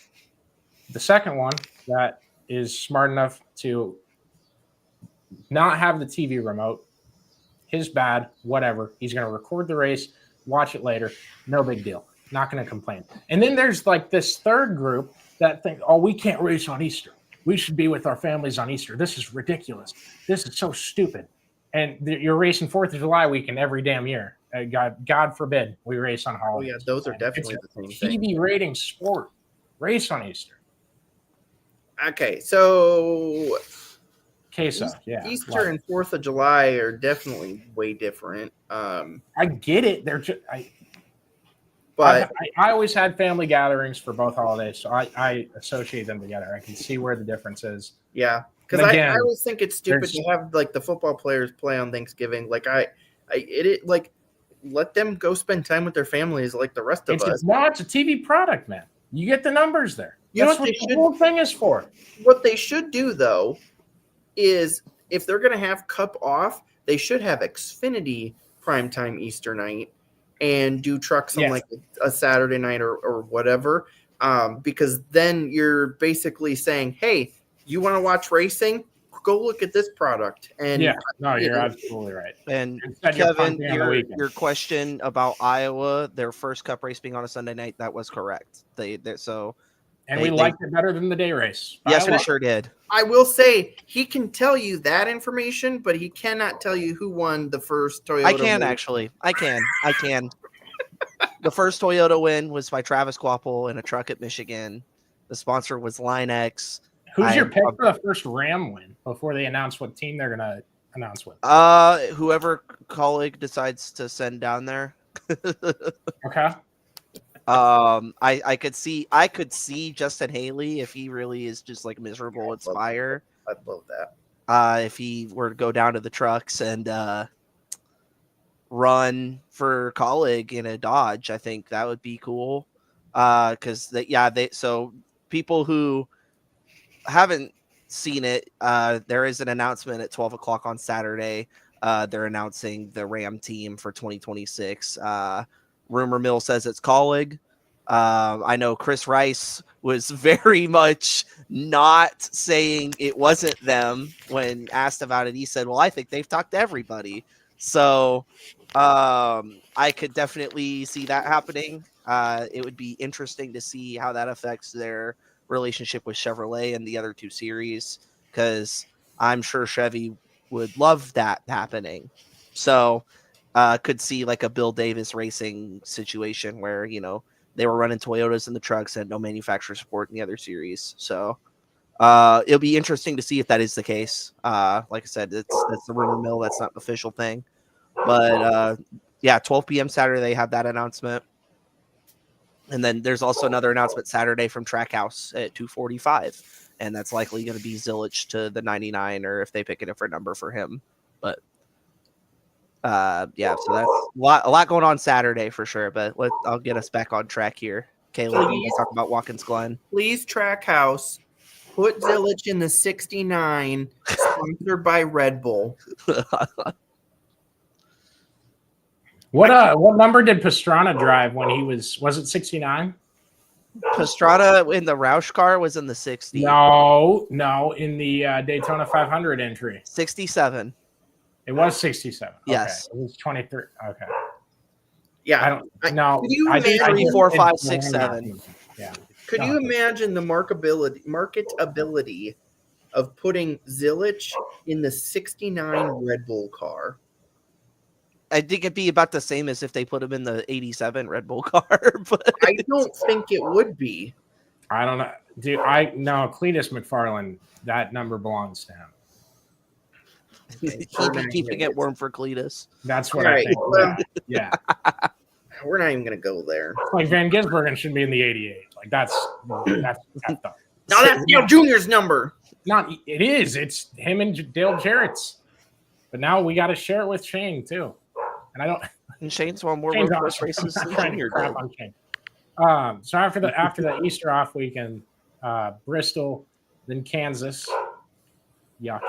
Speaker 1: the second one that is smart enough to not have the TV remote. His bad, whatever. He's going to record the race, watch it later. No big deal. Not going to complain. And then there's like this third group that think, oh, we can't race on Easter. We should be with our families on Easter. This is ridiculous. This is so stupid. And you're racing 4th of July weekend every damn year. God forbid we race on holidays.
Speaker 2: Oh, yeah, those are definitely the same thing.
Speaker 1: TV rating sport. Race on Easter.
Speaker 2: Okay, so
Speaker 1: Queso, yeah.
Speaker 2: Easter
Speaker 1: love
Speaker 2: and
Speaker 1: it.
Speaker 2: 4th of July are definitely way different.
Speaker 1: I get it. They're just
Speaker 2: But
Speaker 1: I always had family gatherings for both holidays, so I associate them together. I can see where the difference is.
Speaker 2: yeah, because
Speaker 1: And
Speaker 2: I
Speaker 1: again,
Speaker 2: always think it's stupid to have like the football players play on Thanksgiving. Like like let them go spend time with their families like the rest of us.
Speaker 1: It's a TV product, man. You get the numbers there.
Speaker 2: You know
Speaker 1: That's
Speaker 2: what
Speaker 1: what
Speaker 2: they
Speaker 1: the
Speaker 2: should-
Speaker 1: whole thing is for.
Speaker 2: What they should do though is if they're going to have Cup off, they should have Xfinity primetime Easter night and do trucks on
Speaker 1: Yes.
Speaker 2: like a Saturday night or whatever. Because then you're basically saying, hey, you want to watch racing? Go look at this product. And
Speaker 1: Yeah, no,
Speaker 2: you
Speaker 1: you're
Speaker 2: know,
Speaker 1: absolutely right.
Speaker 4: And
Speaker 1: Instead, you're
Speaker 4: Kevin,
Speaker 1: punting on the weekend.
Speaker 4: your question about Iowa, their first Cup race being on a Sunday night, that was correct.
Speaker 1: And we liked it better than the day race.
Speaker 4: Yes, we
Speaker 1: Iowa.
Speaker 4: sure did.
Speaker 2: I will say he can tell you that information, but he cannot tell you who won the first Toyota.
Speaker 4: I can
Speaker 2: race.
Speaker 4: actually. I can. The first Toyota win was by Travis Quapple in a truck at Michigan. The sponsor was Line X.
Speaker 1: Who's your pick for the first Ram win before they announce what team they're going to announce with?
Speaker 4: Whoever colleague decides to send down there.
Speaker 1: Okay.
Speaker 4: I could see Justin Haley if he really is just like miserable at Spire.
Speaker 2: I'd love that.
Speaker 4: If he were to go down to the trucks and run for colleague in a Dodge, I think that would be cool. Because so people who haven't seen it, there is an announcement at 12 o'clock on Saturday. They're announcing the Ram team for 2026. Rumor mill says it's colleague. I know Chris Rice was very much not saying it wasn't them when asked about it. He said, well, I think they've talked to everybody. So I could definitely see that happening. It would be interesting to see how that affects their relationship with Chevrolet and the other two series, because I'm sure Chevy would love that happening. So could see like a Bill Davis racing situation where, they were running Toyotas in the trucks and no manufacturer support in the other series. So it'll be interesting to see if that is the case. Like I said, that's the rumor mill. That's not an official thing. But 12 p.m. Saturday, they have that announcement. And then there's also another announcement Saturday from Trackhouse at 2:45. And that's likely going to be Zilich to the 99, or if they pick a different number for him. But so that's a lot going on Saturday for sure. But I'll get us back on track here. Caleb, you talk about Watkins Glen.
Speaker 2: Please, Trackhouse, put Zilich in the 69, sponsored by Red Bull.
Speaker 1: What number did Pastrana drive when he was it 69?
Speaker 4: Pastrana in the Roush car was in the 60.
Speaker 1: No, in the Daytona 500 entry.
Speaker 4: 67.
Speaker 1: It was 67.
Speaker 4: Yes.
Speaker 1: Okay. It was 23. Okay.
Speaker 2: Yeah.
Speaker 1: I don't know.
Speaker 2: Could you
Speaker 1: I did- I
Speaker 2: imagine-
Speaker 1: did-
Speaker 4: 4, 5, 6, 7.
Speaker 1: Yeah.
Speaker 2: Could you imagine the marketability of putting Zilich in the 69 Red Bull car?
Speaker 4: I think it'd be about the same as if they put him in the 87 Red Bull car. But
Speaker 2: I don't think it would be.
Speaker 1: I don't know. Dude, Cletus McFarland, that number belongs to him.
Speaker 4: he'd be keeping it warm for Cletus.
Speaker 1: That's what
Speaker 2: Right.
Speaker 1: I think.
Speaker 2: Well,
Speaker 1: Yeah.
Speaker 2: we're not even going to go there.
Speaker 1: Like Van Gisbergen should be in the 88. Like that's effed up.
Speaker 2: Now that's Dale Jr.'s number.
Speaker 1: It is. It's him and Dale Jarrett's. But now we got to share it with Shane too. And I don't.
Speaker 4: And Shane's won more
Speaker 1: Shane's
Speaker 4: road
Speaker 1: not-
Speaker 4: course races
Speaker 1: I'm
Speaker 4: than
Speaker 1: not trying to
Speaker 4: Junior
Speaker 1: crap
Speaker 4: did.
Speaker 1: on Shane. So after the Easter off weekend, Bristol, then Kansas, yuck,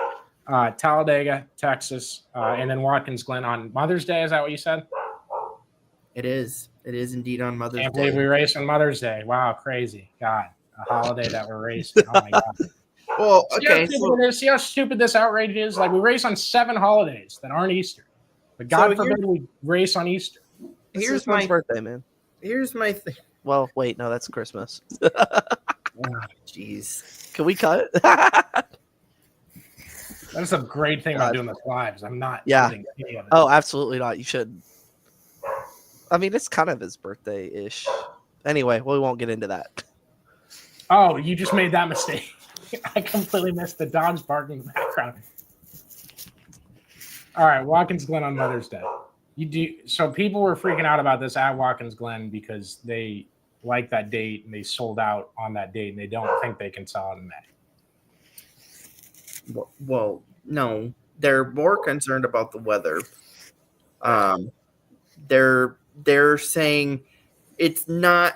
Speaker 1: Talladega, Texas, and then Watkins Glen on Mother's Day. Is that what you said?
Speaker 2: It is. It is indeed on Mother's
Speaker 1: Can't
Speaker 2: Day.
Speaker 1: believe we race on Mother's Day. Wow, crazy. God, a holiday that we're racing. Oh my God.
Speaker 2: Well, okay.
Speaker 1: See how stupid this outrage is? Like we race on 7 holidays that aren't Easter. But God forbid we race on Easter.
Speaker 4: It's
Speaker 2: Here's
Speaker 4: his son's
Speaker 2: my
Speaker 4: birthday, man.
Speaker 2: Here's my thing.
Speaker 4: Well, wait, no, that's Christmas.
Speaker 2: Jeez.
Speaker 4: Can we cut?
Speaker 1: That's a great thing about doing this lives. I'm not.
Speaker 4: Yeah.
Speaker 1: using any of it.
Speaker 4: Oh, absolutely not. You should. I mean, it's kind of his birthday-ish. Anyway, we won't get into that.
Speaker 1: Oh, you just made that mistake. I completely missed the dogs barking in the background. All right, Watkins Glen on Mother's Day. So people were freaking out about this at Watkins Glen because they like that date and they sold out on that date and they don't think they can sell it in May.
Speaker 2: Well, no, they're more concerned about the weather. They're saying it's not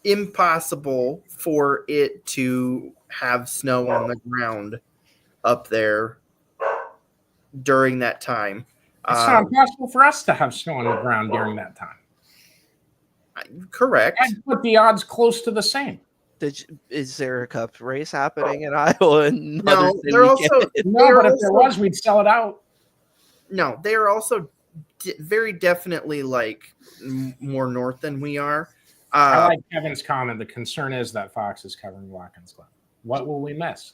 Speaker 2: impossible for it to have snow on the ground up there during that time.
Speaker 1: It's not impossible for us to have snow on the ground during that time.
Speaker 2: Correct.
Speaker 1: I'd put the odds close to the same.
Speaker 4: Is there a cup race happening in Iowa? And
Speaker 2: No,
Speaker 4: Mother's Day
Speaker 2: they're
Speaker 4: weekend?
Speaker 2: also
Speaker 1: No, but if there was, we'd sell it out.
Speaker 2: no, they are also very definitely like more north than we are.
Speaker 1: I like Kevin's comment. The concern is that Fox is covering Watkins Glen. What will we miss?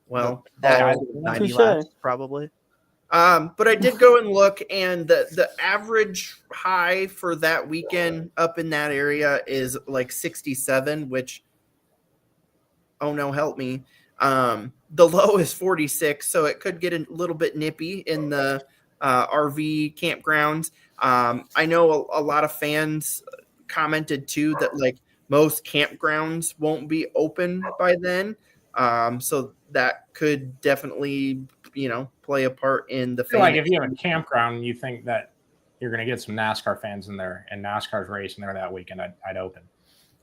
Speaker 2: Well,
Speaker 1: that-
Speaker 4: 90
Speaker 3: Touche.
Speaker 4: laps, probably.
Speaker 2: but I did go and look, and the average high for that weekend up in that area is like 67, which, oh no, help me. The low is 46, so it could get a little bit nippy in the RV campgrounds. I know a lot of fans commented too that like most campgrounds won't be open by then. So that could definitely, play a part in the
Speaker 1: I feel like if you have a campground and you think that you're going to get some NASCAR fans in there and NASCAR's racing there that weekend, I'd open.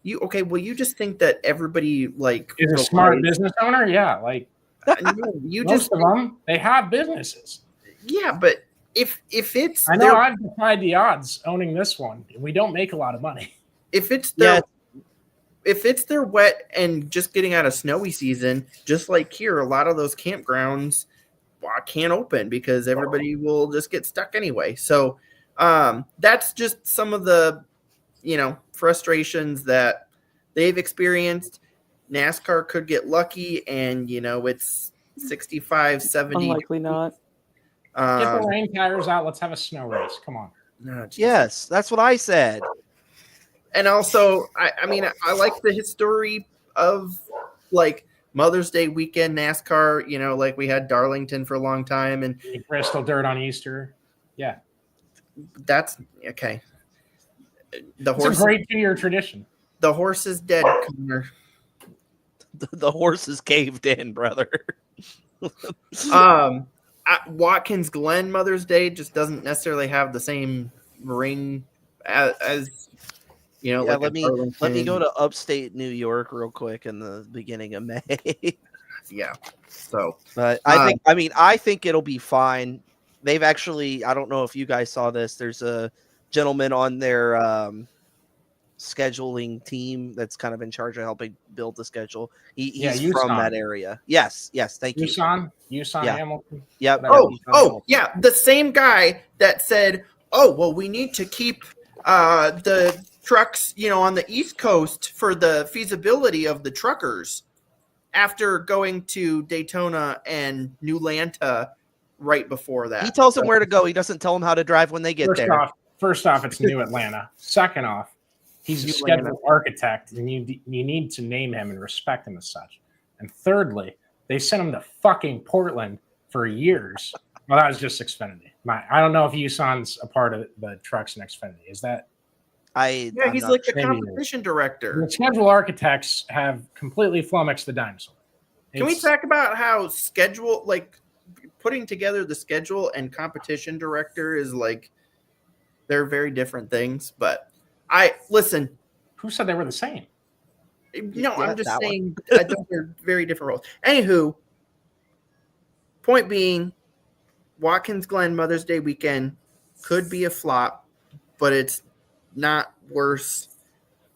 Speaker 2: You just think that everybody like
Speaker 1: Is a smart business owner? Yeah, like
Speaker 2: you
Speaker 1: most
Speaker 2: just
Speaker 1: of them, they have businesses.
Speaker 2: yeah, but if it's
Speaker 1: I know I've defied the odds owning this one. We don't make a lot of money.
Speaker 2: if it's their if it's their wet and just getting out of snowy season, just like here, a lot of those campgrounds can't open because everybody will just get stuck anyway. So that's just some of the frustrations that they've experienced. NASCAR could get lucky and it's 65, 70.
Speaker 3: Unlikely not.
Speaker 1: Get the rain tires out. Let's have a snow race. Come on.
Speaker 4: Yes, that's what I said.
Speaker 2: And also, I mean, I like the history of like Mother's Day weekend NASCAR. Like we had Darlington for a long time, and
Speaker 1: Bristol Dirt on Easter. Yeah,
Speaker 2: that's okay.
Speaker 1: It's a great 2-year tradition.
Speaker 2: The horse is dead, Connor.
Speaker 4: The horse is caved in, brother.
Speaker 2: Watkins Glen Mother's Day just doesn't necessarily have the same ring as like
Speaker 4: let me go to upstate New York real quick in the beginning of May.
Speaker 2: Yeah. So,
Speaker 4: but I think it'll be fine. They've actually, I don't know if you guys saw this. There's a gentleman on their scheduling team that's kind of in charge of helping build the schedule. He's from that area. Yes. Thank you.
Speaker 1: Usan
Speaker 4: Yeah.
Speaker 1: Hamilton.
Speaker 4: Yep.
Speaker 2: Yeah. The same guy that said, "Oh, well, we need to keep the trucks, on the East Coast for the feasibility of the truckers," after going to Daytona and New Lanta right before that.
Speaker 4: He tells them where to go. He doesn't tell them how to drive when they get there.
Speaker 1: First off, it's New Atlanta. Second off, he's a scheduled architect, and you need to name him and respect him as such. And thirdly, they sent him to fucking Portland for years. Well, that was just Xfinity. I don't know if Usan's a part of the trucks in Xfinity. Is that?
Speaker 2: He's like the competition director.
Speaker 1: The schedule architects have completely flummoxed the dinosaur.
Speaker 2: Can we talk about how schedule, like putting together the schedule and competition director is like, they're very different things, but listen.
Speaker 1: Who said they were the same?
Speaker 2: I'm just saying I think they're very different roles. Anywho, point being, Watkins Glen Mother's Day weekend could be a flop, but it's not worse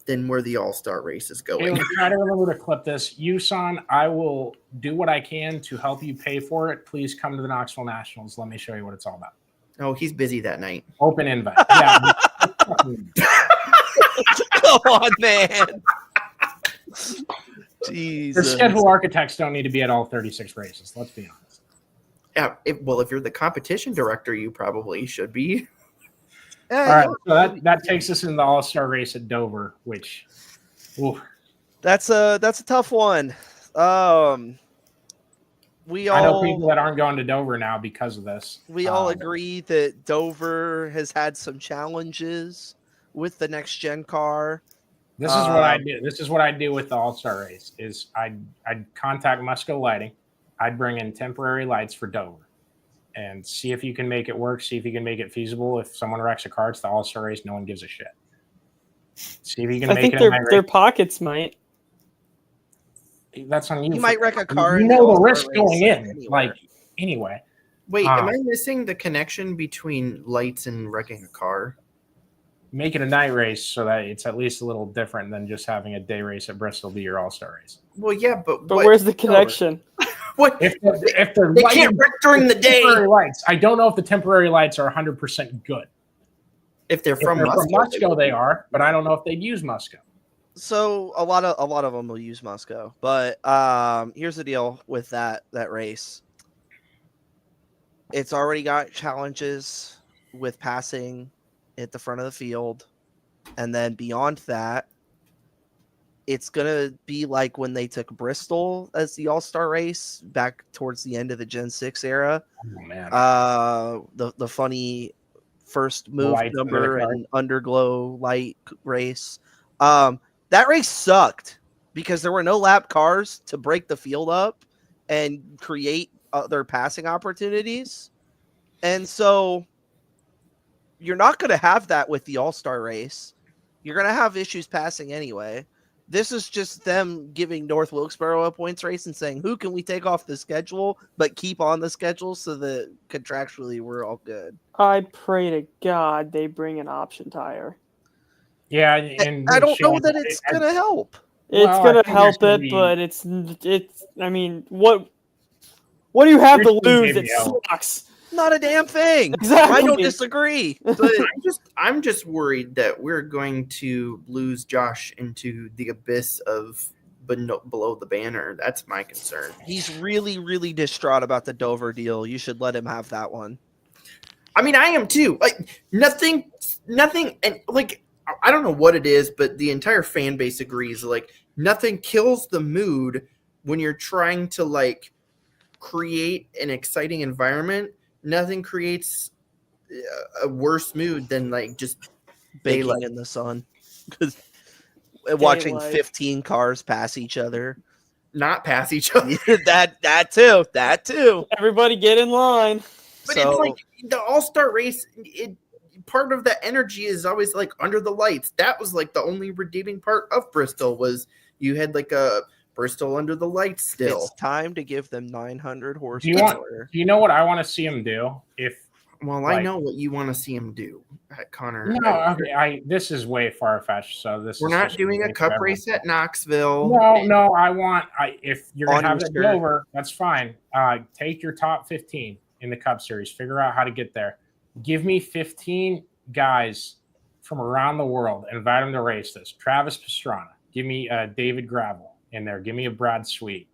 Speaker 2: than where the All-Star race is going.
Speaker 1: Hey, try to remember to clip this. Usan, I will do what I can to help you pay for it. Please come to the Knoxville Nationals. Let me show you what it's all about.
Speaker 2: Oh, he's busy that night.
Speaker 1: Open invite. Yeah.
Speaker 4: Come on, man. Jesus.
Speaker 1: The schedule architects don't need to be at all 36 races. Let's be honest.
Speaker 2: Yeah. If you're the competition director, you probably should be.
Speaker 1: All right. So that takes us into the All-Star race at Dover, which,
Speaker 4: that's a tough one. We
Speaker 1: I know
Speaker 4: all
Speaker 1: people that aren't going to Dover now because of this.
Speaker 4: we all agree that Dover has had some challenges with the next gen car.
Speaker 1: This is what I do. This is what I do with the All-Star race is I'd contact Musco Lighting. I'd bring in temporary lights for Dover and see if you can make it work. See if you can make it feasible. If someone wrecks a car, it's the All-Star race. No one gives a shit. See if you can
Speaker 3: I
Speaker 1: make
Speaker 3: think
Speaker 1: it.
Speaker 3: their pockets might.
Speaker 1: That's on you.
Speaker 4: You might wreck a car.
Speaker 1: You
Speaker 4: in the
Speaker 1: know the
Speaker 4: All-Star
Speaker 1: risk
Speaker 4: race
Speaker 1: going in.
Speaker 4: anywhere.
Speaker 1: Like anyway.
Speaker 2: Wait, am I missing the connection between lights and wrecking a car?
Speaker 1: Make it a night race so that it's at least a little different than just having a day race at Bristol be your All-Star race.
Speaker 2: Well, yeah, but
Speaker 3: where's the connection?
Speaker 2: What
Speaker 1: if they're
Speaker 2: they can't wreck during the day?
Speaker 1: Lights. I don't know if the temporary lights are 100% good.
Speaker 2: If they're from
Speaker 1: Musco, they are, but I don't know if they'd use Musco.
Speaker 4: So a lot of them will use Musco, but here's the deal with that race. It's already got challenges with passing at the front of the field, and then beyond that, it's gonna be like when they took Bristol as the All-Star race back towards the end of the Gen 6 era.
Speaker 1: Oh man!
Speaker 4: The funny first move number and underglow light race. That race sucked because there were no lap cars to break the field up and create other passing opportunities. And so you're not going to have that with the All-Star race. You're going to have issues passing anyway. This is just them giving North Wilkesboro a points race and saying, who can we take off the schedule but keep on the schedule so that contractually we're all good.
Speaker 3: I pray to God they bring an option tire.
Speaker 1: Yeah, and
Speaker 4: I don't know that it's going to help.
Speaker 3: It's going to help it, but it's. I mean, what do you have to lose? It sucks.
Speaker 4: Not a damn thing.
Speaker 3: Exactly.
Speaker 4: I don't disagree.
Speaker 2: But I'm just worried that we're going to lose Josh into the abyss of below the banner. That's my concern.
Speaker 4: He's really, really distraught about the Dover deal. You should let him have that one.
Speaker 2: I mean, I am too. Like nothing, and like I don't know what it is, but the entire fan base agrees. Like nothing kills the mood when you're trying to like create an exciting environment. Nothing creates a worse mood than like just
Speaker 4: baking in the sun, watching 15 cars pass each other,
Speaker 2: not pass each other.
Speaker 4: that too.
Speaker 3: Everybody get in line.
Speaker 2: But it's like the All-Star race. Part of the energy is always like under the lights. That was like the only redeeming part of Bristol was you had like a Bristol under the lights still.
Speaker 4: It's time to give them 900 horsepower.
Speaker 1: Do you know what I want to see them do?
Speaker 2: I know what you want to see him do, Connor.
Speaker 1: No, okay. This is way far fetched. So
Speaker 2: we're not doing a cup race at Knoxville.
Speaker 1: No. If you're gonna have it over, that's fine. Take your top 15 in the Cup Series. Figure out how to get there. Give me 15 guys from around the world. Invite them to race this. Travis Pastrana. Give me David Gravel in there. Give me a Brad Sweet.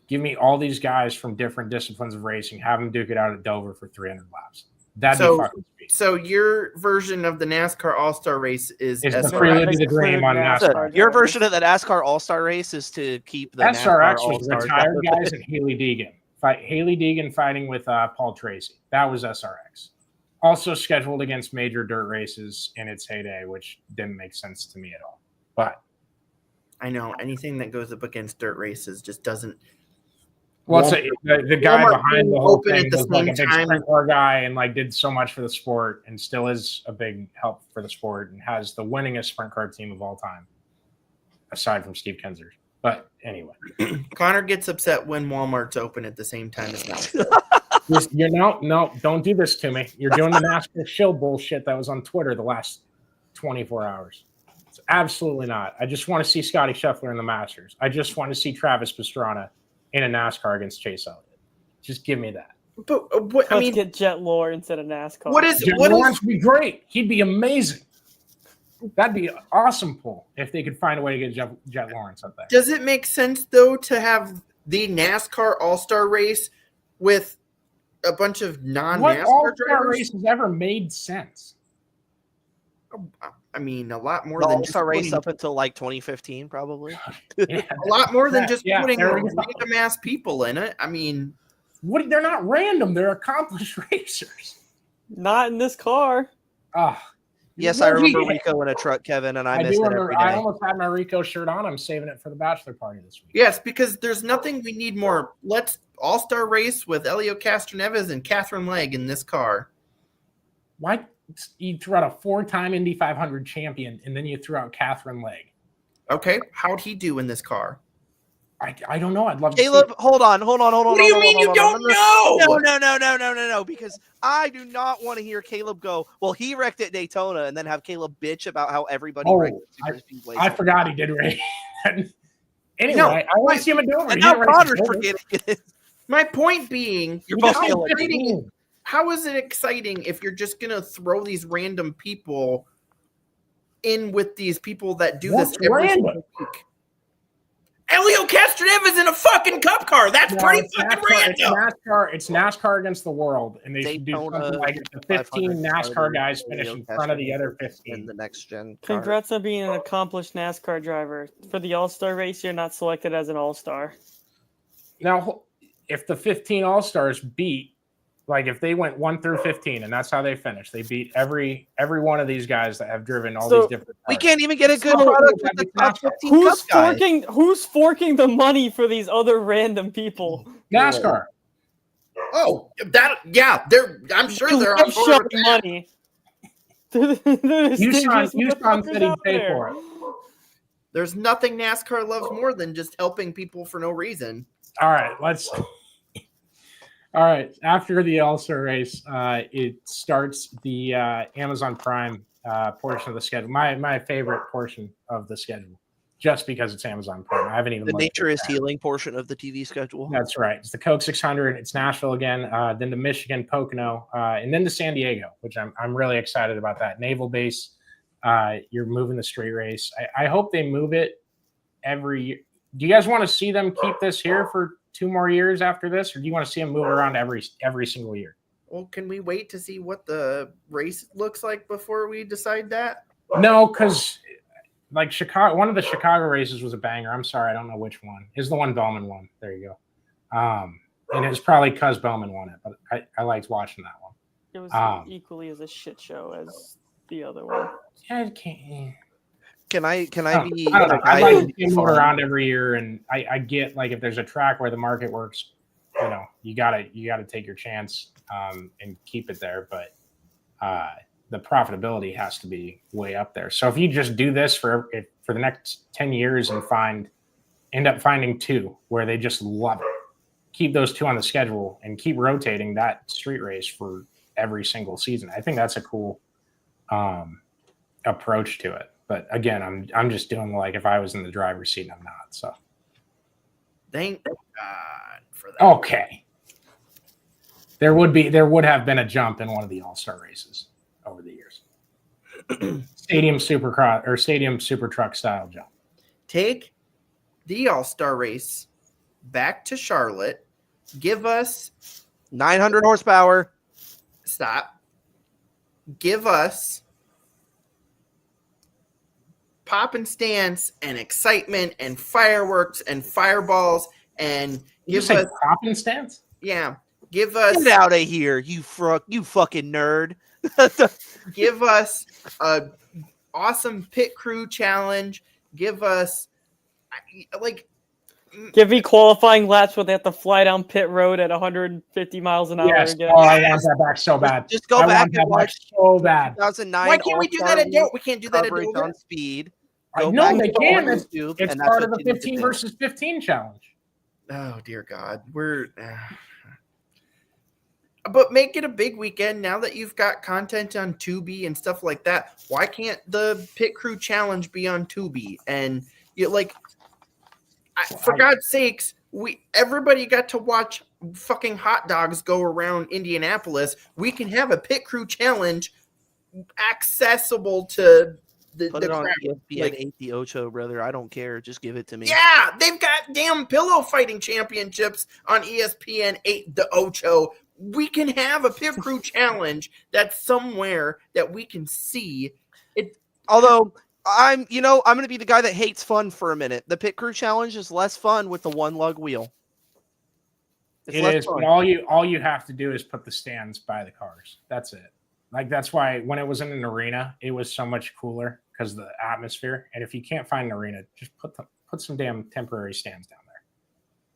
Speaker 1: Give me all these guys from different disciplines of racing. Have them duke it out at Dover for 300 laps. That'd be fucking sweet.
Speaker 2: So your version of the NASCAR All-Star race is
Speaker 1: the prelude to the dream on NASCAR.
Speaker 4: Your version of the NASCAR All-Star race is to keep the
Speaker 1: SRX
Speaker 4: NASCAR
Speaker 1: was retired guys and Haley Deegan. Haley Deegan fighting with Paul Tracy. That was SRX. Also scheduled against major dirt races in its heyday, which didn't make sense to me at all. But
Speaker 2: I know anything that goes up against dirt races just doesn't.
Speaker 1: Well, the guy behind the whole thing was like a big sprint car guy and like did so much for the sport and still is a big help for the sport and has the winningest sprint car team of all time, aside from Steve Kensler. But anyway,
Speaker 2: Connor gets upset when Walmart's open at the same time as now.
Speaker 1: No, don't do this to me. You're doing the NASCAR shill bullshit that was on Twitter the last 24 hours. It's absolutely not. I just want to see Scotty Scheffler in the Masters. I just want to see Travis Pastrana in a NASCAR against Chase Elliott. Just give me that.
Speaker 2: But what, I mean,
Speaker 3: get Jet Lore instead of NASCAR.
Speaker 1: Jet Lawrence would be great. He'd be amazing. That'd be an awesome pull if they could find a way to get Jet Lawrence up there.
Speaker 2: Does it make sense though to have the NASCAR All-Star race with a bunch of non-NASCAR
Speaker 1: What All-Star
Speaker 2: drivers?
Speaker 1: race has ever made sense?
Speaker 2: I mean, a lot more
Speaker 4: The
Speaker 2: than
Speaker 4: All-Star race
Speaker 2: putting,
Speaker 4: up until like 2015, probably.
Speaker 1: Yeah.
Speaker 2: a lot more than just putting
Speaker 1: there we go.
Speaker 2: random ass people in it. I mean,
Speaker 1: What? They're not random. They're accomplished racers.
Speaker 3: Not in this car.
Speaker 1: Oh,
Speaker 4: Yes,
Speaker 1: well,
Speaker 4: I remember
Speaker 1: yeah.
Speaker 4: Rico in a truck, Kevin, and I
Speaker 1: I
Speaker 4: miss
Speaker 1: do
Speaker 4: it
Speaker 1: remember.
Speaker 4: every day.
Speaker 1: I almost had my Rico shirt on. I'm saving it for the bachelor party this week.
Speaker 2: yes, because there's nothing we need more. Let's all-star race with Elio Castroneves and Catherine Legg in this car.
Speaker 1: Why you threw out a 4-time Indy 500 champion and then you threw out Catherine Legg?
Speaker 2: Okay, how'd he do in this car?
Speaker 1: I don't know. I'd love to
Speaker 4: Caleb,
Speaker 1: see.
Speaker 4: hold on.
Speaker 2: What do you mean you don't know?
Speaker 4: No, because I do not want to hear Caleb go, well, he wrecked at Daytona, and then have Caleb bitch about how everybody wrecked at Super Speedway.
Speaker 1: I forgot he did race. Anyway,
Speaker 2: No,
Speaker 1: I want to see him in Dover.
Speaker 4: And
Speaker 1: He
Speaker 4: now
Speaker 1: didn't race
Speaker 4: Connor's
Speaker 1: at Dover.
Speaker 4: forgetting it.
Speaker 2: My point being,
Speaker 4: You're
Speaker 1: He
Speaker 4: both
Speaker 1: just
Speaker 2: how
Speaker 1: turned
Speaker 4: killing me.
Speaker 2: exciting,
Speaker 1: 15.
Speaker 2: how is it exciting if you're just gonna throw these random people in with these people that do
Speaker 1: What's
Speaker 2: this every
Speaker 1: random?
Speaker 2: single week? Elio Castroneves in a fucking cup car. That's
Speaker 1: No,
Speaker 2: pretty
Speaker 1: it's
Speaker 2: fucking
Speaker 1: NASCAR,
Speaker 2: random.
Speaker 1: It's NASCAR against the world, and they should do
Speaker 4: Daytona
Speaker 1: something like the 15 NASCAR
Speaker 4: 500
Speaker 1: guys finish in front of the other
Speaker 4: in
Speaker 1: 15.
Speaker 4: the next gen. car.
Speaker 3: Congrats on being an accomplished NASCAR driver. For the All-Star race, you're not selected as an All-Star.
Speaker 1: Now, if the 15 All-Stars beat, like if they went 1 through 15, and that's how they finished, they beat every one of these guys that have driven all these different
Speaker 4: We
Speaker 1: cars.
Speaker 4: can't even get a good
Speaker 1: So,
Speaker 4: product with
Speaker 1: that'd
Speaker 4: the
Speaker 1: be
Speaker 4: top
Speaker 1: NASCAR.
Speaker 4: 15 Cup guys.
Speaker 3: Who's forking the money for these other random people?
Speaker 1: NASCAR.
Speaker 2: Oh, I'm sure they're
Speaker 3: Love
Speaker 2: on board
Speaker 3: shoving
Speaker 2: with that.
Speaker 3: money. They're the
Speaker 1: Houston
Speaker 3: stingiest
Speaker 1: said he'd
Speaker 3: motherfuckers
Speaker 1: pay
Speaker 3: out there.
Speaker 1: for it.
Speaker 2: There's nothing NASCAR loves more than just helping people for no reason.
Speaker 1: All right, All right, after the All-Star race, it starts the Amazon Prime portion of the schedule. My favorite portion of the schedule, just because it's Amazon Prime. I haven't even
Speaker 4: The
Speaker 1: looked
Speaker 4: nature
Speaker 1: at
Speaker 4: is
Speaker 1: that.
Speaker 4: healing portion of the TV schedule.
Speaker 1: That's right. It's the Coke 600. It's Nashville again, then to Michigan, Pocono, and then to San Diego, which I'm really excited about that. Naval base, you're moving the street race. I hope they move it every year. Do you guys want to see them keep this here for 2 more years after this, or do you want to see them move around every single year?
Speaker 2: Well, can we wait to see what the race looks like before we decide that?
Speaker 1: No, because like Chicago, one of the Chicago races was a banger. I'm sorry, I don't know which one. Is the one Bowman won? There you go. And it's probably because Bowman won it, but I liked watching that one.
Speaker 3: It was equally as a shit show as the other one.
Speaker 1: Yeah, it can't.
Speaker 4: Can I be?
Speaker 1: I don't know.
Speaker 4: I
Speaker 1: I like to move around every year, and I get like if there's a track where the market works, you gotta take your chance and keep it there, but the profitability has to be way up there. So if you just do this for the next 10 years and end up finding 2 where they just love it, keep those 2 on the schedule and keep rotating that street race for every single season. I think that's a cool approach to it. But again, I'm just doing like if I was in the driver's seat and I'm not. So
Speaker 2: Thank God for that.
Speaker 1: okay. There would have been a jump in one of the All-Star races over the years. Stadium Supercross or Stadium Super Truck style jump.
Speaker 2: Take the All-Star race back to Charlotte. Give us
Speaker 4: 900 horsepower.
Speaker 2: stop. Give us pop and stance and excitement and fireworks and fireballs and
Speaker 1: You
Speaker 2: give
Speaker 1: say
Speaker 2: us
Speaker 1: pop and stance?
Speaker 2: give us
Speaker 4: Get out of here, you fucking nerd.
Speaker 2: give us a awesome pit crew challenge. Give us like
Speaker 3: Give me qualifying laps where they have to fly down pit road at 150 miles an hour.
Speaker 1: Yes.
Speaker 3: And get
Speaker 1: Oh, I want that back so bad.
Speaker 4: Just go
Speaker 1: I
Speaker 4: back
Speaker 1: want that
Speaker 4: and
Speaker 1: back
Speaker 4: watch
Speaker 1: so bad.
Speaker 4: 2009.
Speaker 2: why can't we do that at Dover? We can't do that at
Speaker 4: coverage
Speaker 2: Dover.
Speaker 4: on speed.
Speaker 1: I
Speaker 4: Go
Speaker 1: know
Speaker 4: back
Speaker 1: they
Speaker 4: and
Speaker 1: can.
Speaker 4: on
Speaker 1: It's
Speaker 4: YouTube,
Speaker 1: It's
Speaker 4: and that's
Speaker 1: part of
Speaker 4: what
Speaker 1: the
Speaker 4: you need to
Speaker 1: 15
Speaker 4: do.
Speaker 1: versus 15 challenge.
Speaker 2: Oh dear God, but make it a big weekend now that you've got content on Tubi and stuff like that. Why can't the pit crew challenge be on Tubi? And for God's sakes, everybody got to watch fucking hot dogs go around Indianapolis. We can have a pit crew challenge accessible to the
Speaker 4: Put it on
Speaker 2: crowd.
Speaker 4: ESPN 8 the Ocho, brother. I don't care. Just give it to me.
Speaker 2: Yeah, they've got damn pillow fighting championships on ESPN 8 the Ocho. we can have a pit crew challenge that's somewhere that we can see.
Speaker 4: Although I'm going to be the guy that hates fun for a minute. The pit crew challenge is less fun with the one lug wheel. It's
Speaker 1: It
Speaker 4: less
Speaker 1: is,
Speaker 4: fun.
Speaker 1: but all you have to do is put the stands by the cars. That's it. Like that's why when it was in an arena, it was so much cooler because of the atmosphere. And if you can't find an arena, just put some damn temporary stands down there.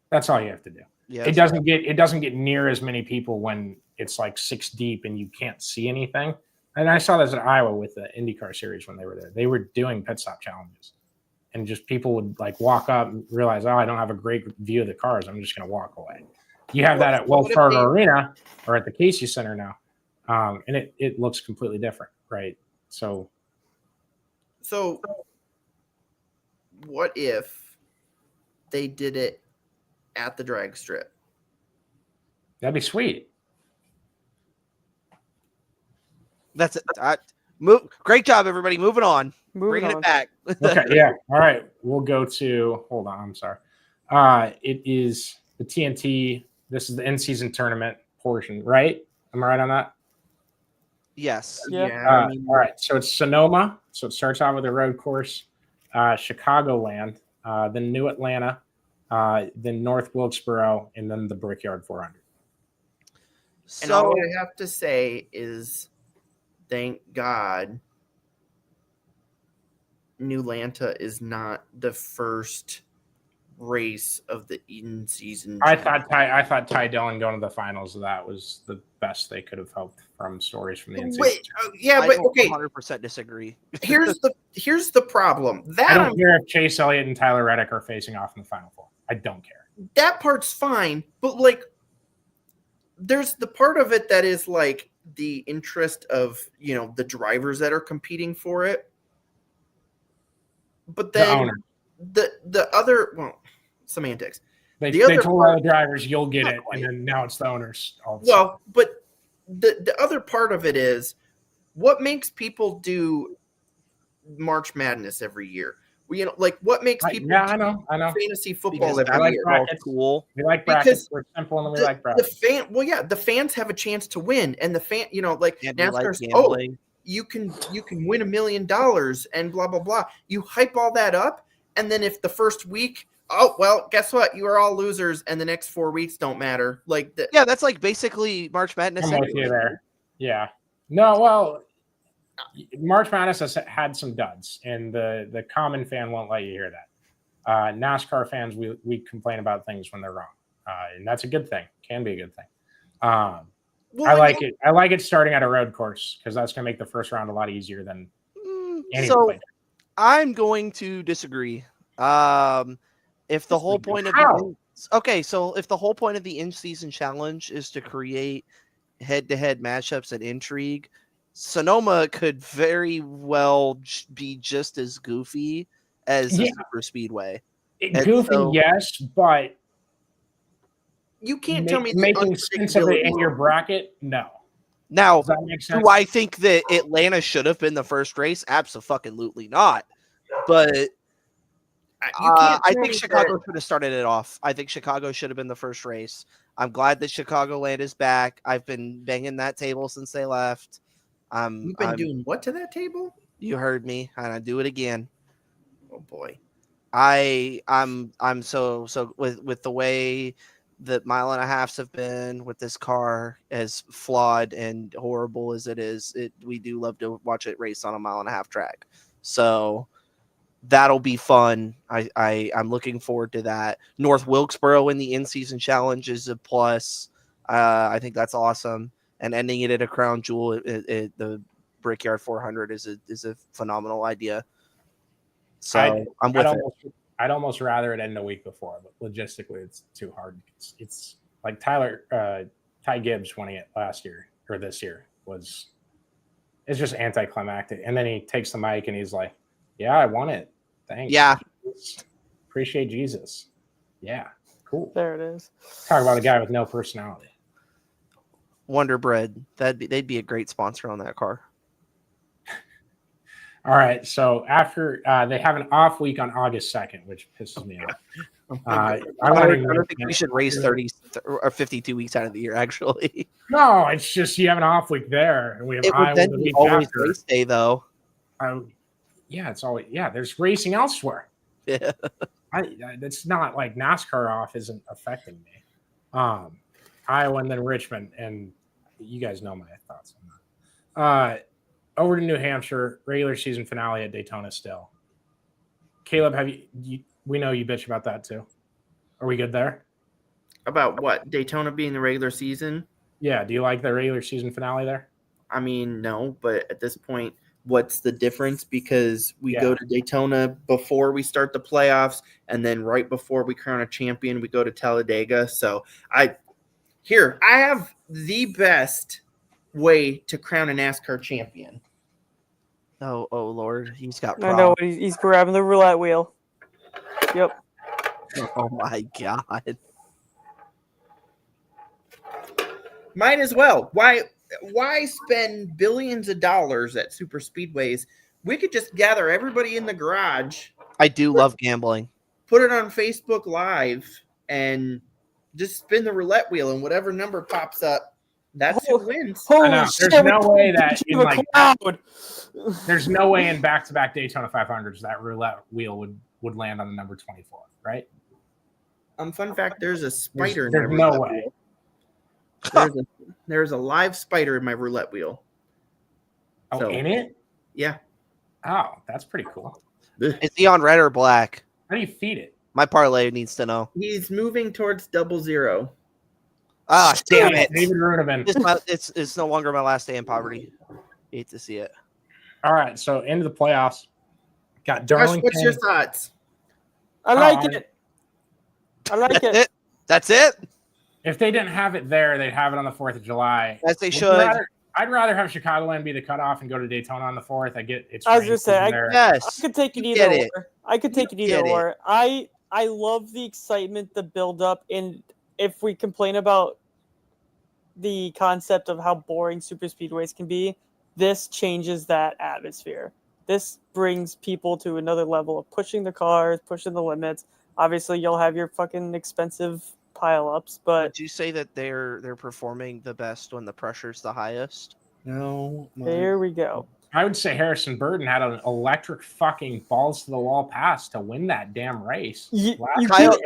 Speaker 1: That's all you have to do.
Speaker 4: Yeah,
Speaker 1: it doesn't get near as many people when it's like 6 deep and you can't see anything. And I saw this in Iowa with the IndyCar series when they were there. They were doing pit stop challenges, and just people would like walk up and realize, oh, I don't have a great view of the cars. I'm just going to walk away. You have that at Wells Fargo Arena or at the Casey Center now, and it looks completely different, right? So
Speaker 2: what if they did it at the drag strip?
Speaker 1: That'd be sweet.
Speaker 4: That's it. Great job, everybody. Moving on. Bringing it back.
Speaker 1: Okay, yeah. All right. We'll go to, hold on, I'm sorry. It is the TNT. This is the in-season tournament portion, right? Am I right on that?
Speaker 4: Yes.
Speaker 3: Yeah.
Speaker 1: All right. So it's Sonoma. So it starts out with a road course, Chicagoland, then New Atlanta, then North Wilkesboro, and then the Brickyard 400.
Speaker 2: And all I have to say is, thank God, New Atlanta is not the first race of the in-season.
Speaker 1: I thought Ty Dillon going to the finals of that was the best they could have hoped from stories from the in-season.
Speaker 2: But okay,
Speaker 4: 100% disagree.
Speaker 2: here's the problem.
Speaker 1: I don't care if Chase Elliott and Tyler Reddick are facing off in the Final Four. I don't care.
Speaker 2: That part's fine, but like, there's the part of it that is like the interest of the drivers that are competing for it. But then the other, well, semantics.
Speaker 1: They told all the drivers, you'll get it, and then now it's the owners.
Speaker 2: Well, but the other part of it is what makes people do March Madness every year. What makes people
Speaker 1: I know
Speaker 2: fantasy football
Speaker 4: because
Speaker 2: every year.
Speaker 1: Brackets.
Speaker 4: Cool.
Speaker 1: We like brackets. We're simple and we like brackets.
Speaker 2: The fans have a chance to win, and the fan, like NASCAR's, you can win $1 million and blah blah blah. You hype all that up, and then if the first week, guess what? You are all losers, and the next 4 weeks don't matter.
Speaker 4: That's like basically March Madness.
Speaker 1: I'm with you there. Yeah. No, well, March Madness has had some duds, and the common fan won't let you hear that. NASCAR fans, we complain about things when they're wrong, and that's a good thing. Can be a good thing. I like it. I like it starting at a road course because that's going to make the first round a lot easier than any. So
Speaker 4: I'm going to disagree. If the whole point of if the whole point of the in-season challenge is to create head-to-head matchups and intrigue, Sonoma could very well be just as goofy as the Super Speedway.
Speaker 1: Yes, but
Speaker 2: you can't tell me
Speaker 1: making sense of it in your bracket. No.
Speaker 4: Now,
Speaker 1: does that make sense?
Speaker 4: Do I think that Atlanta should have been the first race? Absolutely not. But I think Chicago should have started it off. I think Chicago should have been the first race. I'm glad that Chicagoland is back. I've been banging that table since they left.
Speaker 2: You've been doing what to that table?
Speaker 4: You heard me, and I do it again.
Speaker 2: Oh boy,
Speaker 4: I'm so with the way that 1.5 miles have been with this car, as flawed and horrible as it is. We do love to watch it race on a 1.5 mile track. So that'll be fun. I'm looking forward to that. North Wilkesboro in the in-season challenge is a plus. I think that's awesome. And ending it at a crown jewel at the Brickyard 400 is a phenomenal idea. So I'm with it.
Speaker 1: I'd almost rather it end a week before, but logistically it's too hard. It's like Ty Gibbs winning it last year or this year it's just anticlimactic. And then he takes the mic and he's like, yeah, I won it. Thanks.
Speaker 4: Yeah.
Speaker 1: Appreciate Jesus. Yeah. Cool.
Speaker 3: There it is.
Speaker 1: Talk about a guy with no personality.
Speaker 4: Wonder Bread. They'd be a great sponsor on that car.
Speaker 1: All right. So after they have an off week on August 2nd, which pisses me off.
Speaker 4: I don't think we should race 30 or 52 weeks out of the year, actually.
Speaker 1: No, it's just you have an off week there, and we have
Speaker 4: It would
Speaker 1: Iowa
Speaker 4: then
Speaker 1: the
Speaker 4: be
Speaker 1: week
Speaker 4: always
Speaker 1: after.
Speaker 4: race day, though.
Speaker 1: Yeah, it's always there's racing elsewhere.
Speaker 4: Yeah.
Speaker 1: It's not like NASCAR off isn't affecting me. Iowa and then Richmond, and you guys know my thoughts on that. Over to New Hampshire, regular season finale at Daytona still. Caleb, have you we know you bitch about that too. Are we good there?
Speaker 2: About what? Daytona being the regular season?
Speaker 1: Yeah. Do you like the regular season finale there?
Speaker 2: I mean, no, but at this point, what's the difference? Because we go to Daytona before we start the playoffs, and then right before we crown a champion, we go to Talladega. So I have the best way to crown a NASCAR champion.
Speaker 4: Oh Lord, he's got
Speaker 3: I know
Speaker 4: problems.
Speaker 3: he's grabbing the roulette wheel. Yep.
Speaker 4: Oh my God.
Speaker 2: Might as well. Why spend billions of dollars at super speedways? We could just gather everybody in the garage.
Speaker 4: I do love gambling.
Speaker 2: Put it on Facebook Live and just spin the roulette wheel, and whatever number pops up, that's who wins.
Speaker 3: Holy shit!
Speaker 1: There's no way that in
Speaker 3: cloud.
Speaker 1: There's no way in back-to-back Daytona 500s that roulette wheel would land on the number 24, right?
Speaker 2: Fun fact: there's a spider.
Speaker 1: There's no way.
Speaker 2: There's a live spider in my roulette wheel.
Speaker 1: Oh,
Speaker 2: So,
Speaker 1: in it?
Speaker 2: Yeah.
Speaker 1: Oh, that's pretty cool.
Speaker 4: Is he on red or black?
Speaker 1: How do you feed it?
Speaker 4: My parlay needs to know.
Speaker 2: He's moving towards 00.
Speaker 4: Ah, damn it!
Speaker 1: David Runeman.
Speaker 4: It's no longer my last day in poverty. Hate to see it.
Speaker 1: All right, so into the playoffs. Got
Speaker 2: Josh,
Speaker 1: Darlington.
Speaker 2: what's your thoughts?
Speaker 3: I like it. I like it.
Speaker 4: That's it.
Speaker 1: If they didn't have it there, they'd have it on the 4th of July.
Speaker 4: As they should.
Speaker 1: I'd rather have Chicagoland be the cutoff and go to Daytona on the 4th. I get it's.
Speaker 3: I was gonna say,
Speaker 4: Yes.
Speaker 3: I could take it
Speaker 4: You
Speaker 3: either
Speaker 4: get it.
Speaker 3: or. I could take it
Speaker 4: You
Speaker 3: either
Speaker 4: get it.
Speaker 3: or. I love the excitement, the build up, and if we complain about the concept of how boring super speedways can be, this changes that atmosphere. This brings people to another level of pushing the cars, pushing the limits. Obviously, you'll have your fucking expensive pile-ups, but
Speaker 4: Would you say that they're performing the best when the pressure's the highest?
Speaker 2: No.
Speaker 3: there we go.
Speaker 1: I would say Harrison Burton had an electric fucking balls to the wall pass to win that damn race.
Speaker 3: You
Speaker 4: Kyle-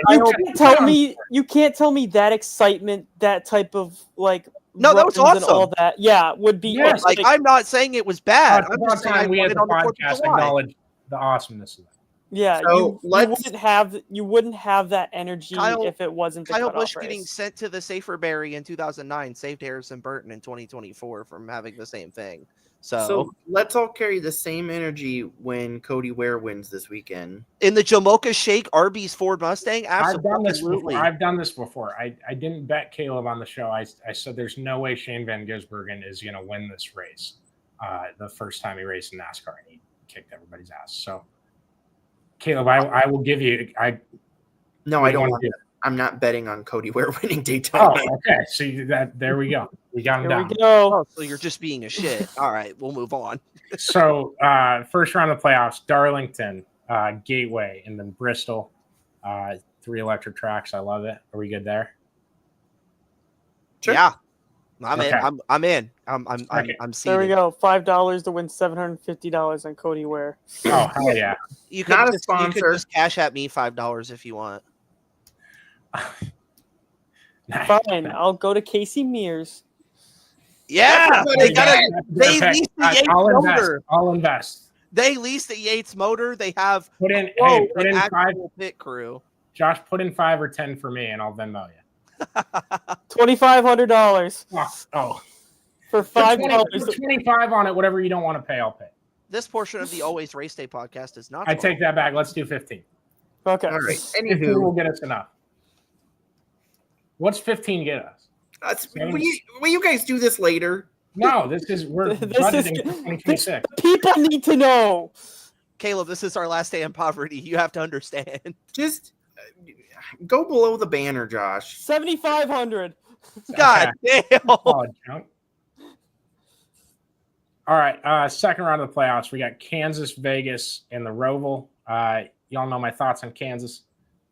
Speaker 3: can't tell me that excitement, that type of like
Speaker 4: No, that was
Speaker 3: runs and all
Speaker 4: awesome.
Speaker 3: that. Yeah, would be
Speaker 1: Yes,
Speaker 4: Like, I'm not saying it was bad. I'm just saying I
Speaker 1: we
Speaker 4: want
Speaker 1: as
Speaker 4: it
Speaker 1: a
Speaker 4: on the 4th of
Speaker 1: podcast
Speaker 4: July.
Speaker 1: acknowledge the awesomeness of that.
Speaker 3: yeah.
Speaker 2: So
Speaker 3: You wouldn't have that energy
Speaker 4: Kyle-
Speaker 3: if it wasn't the
Speaker 4: Kyle
Speaker 3: cutoff
Speaker 4: Busch
Speaker 3: race.
Speaker 4: getting sent to the safer berry in 2009 saved Harrison Burton in 2024 from having the same thing.
Speaker 2: So let's all carry the same energy when Cody Ware wins this weekend.
Speaker 4: In the Jamocha Shake Arby's Ford Mustang,
Speaker 1: I've done this before.
Speaker 4: absolutely.
Speaker 1: I've done this before. I didn't bet Caleb on the show. I said there's no way Shane Van Gisbergen is going to win this race. The first time he raced in NASCAR, and he kicked everybody's ass. So, Caleb, I will give you.
Speaker 2: No, I don't
Speaker 1: want
Speaker 2: want
Speaker 1: to
Speaker 2: that. I'm not betting on Cody Ware winning Daytona.
Speaker 1: Oh, okay. So there we go. We got him
Speaker 3: Here
Speaker 1: down.
Speaker 3: we go.
Speaker 4: Oh, so you're just being a shit. All right, we'll move on.
Speaker 1: So first round of the playoffs, Darlington, Gateway, and then Bristol. 3 electric tracks. I love it. Are we good there?
Speaker 2: Sure.
Speaker 4: Yeah, I'm
Speaker 1: Okay.
Speaker 4: in. I'm in. I'm
Speaker 1: Okay.
Speaker 4: seated.
Speaker 3: There we go. $5 to win $750 on Cody Ware.
Speaker 1: Oh, hell yeah.
Speaker 4: You
Speaker 2: Not a
Speaker 4: could
Speaker 2: sponsor.
Speaker 4: just cash at me $5 if you want.
Speaker 3: Fine, I'll go to Casey Mears.
Speaker 4: Yeah, they leased the Yates motor.
Speaker 1: I'll invest.
Speaker 4: They leased the Yates motor. They have
Speaker 1: Put in,
Speaker 4: an
Speaker 1: put in 5.
Speaker 4: actual pit crew.
Speaker 1: Josh, put in 5 or 10 for me, and I'll Venmo you.
Speaker 3: $2,500
Speaker 1: Oh,
Speaker 3: for
Speaker 1: put
Speaker 3: $5.
Speaker 1: 25 on it. Whatever you don't want to pay, I'll pay.
Speaker 4: This portion of the Always Race Day podcast is not.
Speaker 1: I take that back. Let's do 15.
Speaker 3: Okay.
Speaker 2: All right.
Speaker 1: 15
Speaker 2: Anywho,
Speaker 1: will get us enough. What's 15 get us?
Speaker 2: will you guys do this later?
Speaker 1: No, we're
Speaker 3: This is-
Speaker 1: budgeting for 2026.
Speaker 3: People need to know.
Speaker 4: Caleb, this is our last day in poverty. You have to understand.
Speaker 2: Just go below the banner, Josh.
Speaker 3: 7,500.
Speaker 4: God damn.
Speaker 1: Solid count. All right, second round of the playoffs. We got Kansas, Vegas, and the Roval. Y'all know my thoughts on Kansas.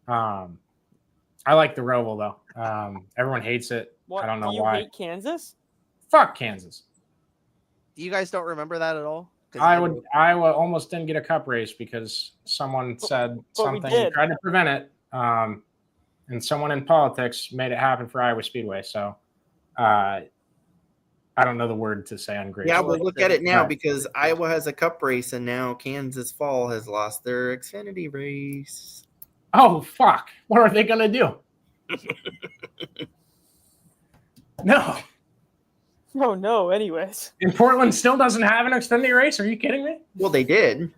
Speaker 1: I I like the Roval though. Everyone hates it.
Speaker 3: What,
Speaker 1: I don't know
Speaker 3: do you
Speaker 1: why.
Speaker 3: hate Kansas?
Speaker 1: Fuck Kansas.
Speaker 4: You guys don't remember that at all? 'Cause
Speaker 1: Iowa almost didn't get a cup race because someone said
Speaker 3: but we
Speaker 1: something
Speaker 3: did.
Speaker 1: and tried to prevent it. And someone in politics made it happen for Iowa Speedway. So I don't know the word to say ungrateful.
Speaker 2: Yeah, well, look at it now
Speaker 1: Right.
Speaker 2: because Iowa has a cup race, and now Kansas Fall has lost their Xfinity race.
Speaker 1: Oh, fuck. What are they going to do? No.
Speaker 3: Oh no. Anyways,
Speaker 1: And Portland still doesn't have an Xfinity race? Are you kidding me?
Speaker 2: Well, they did.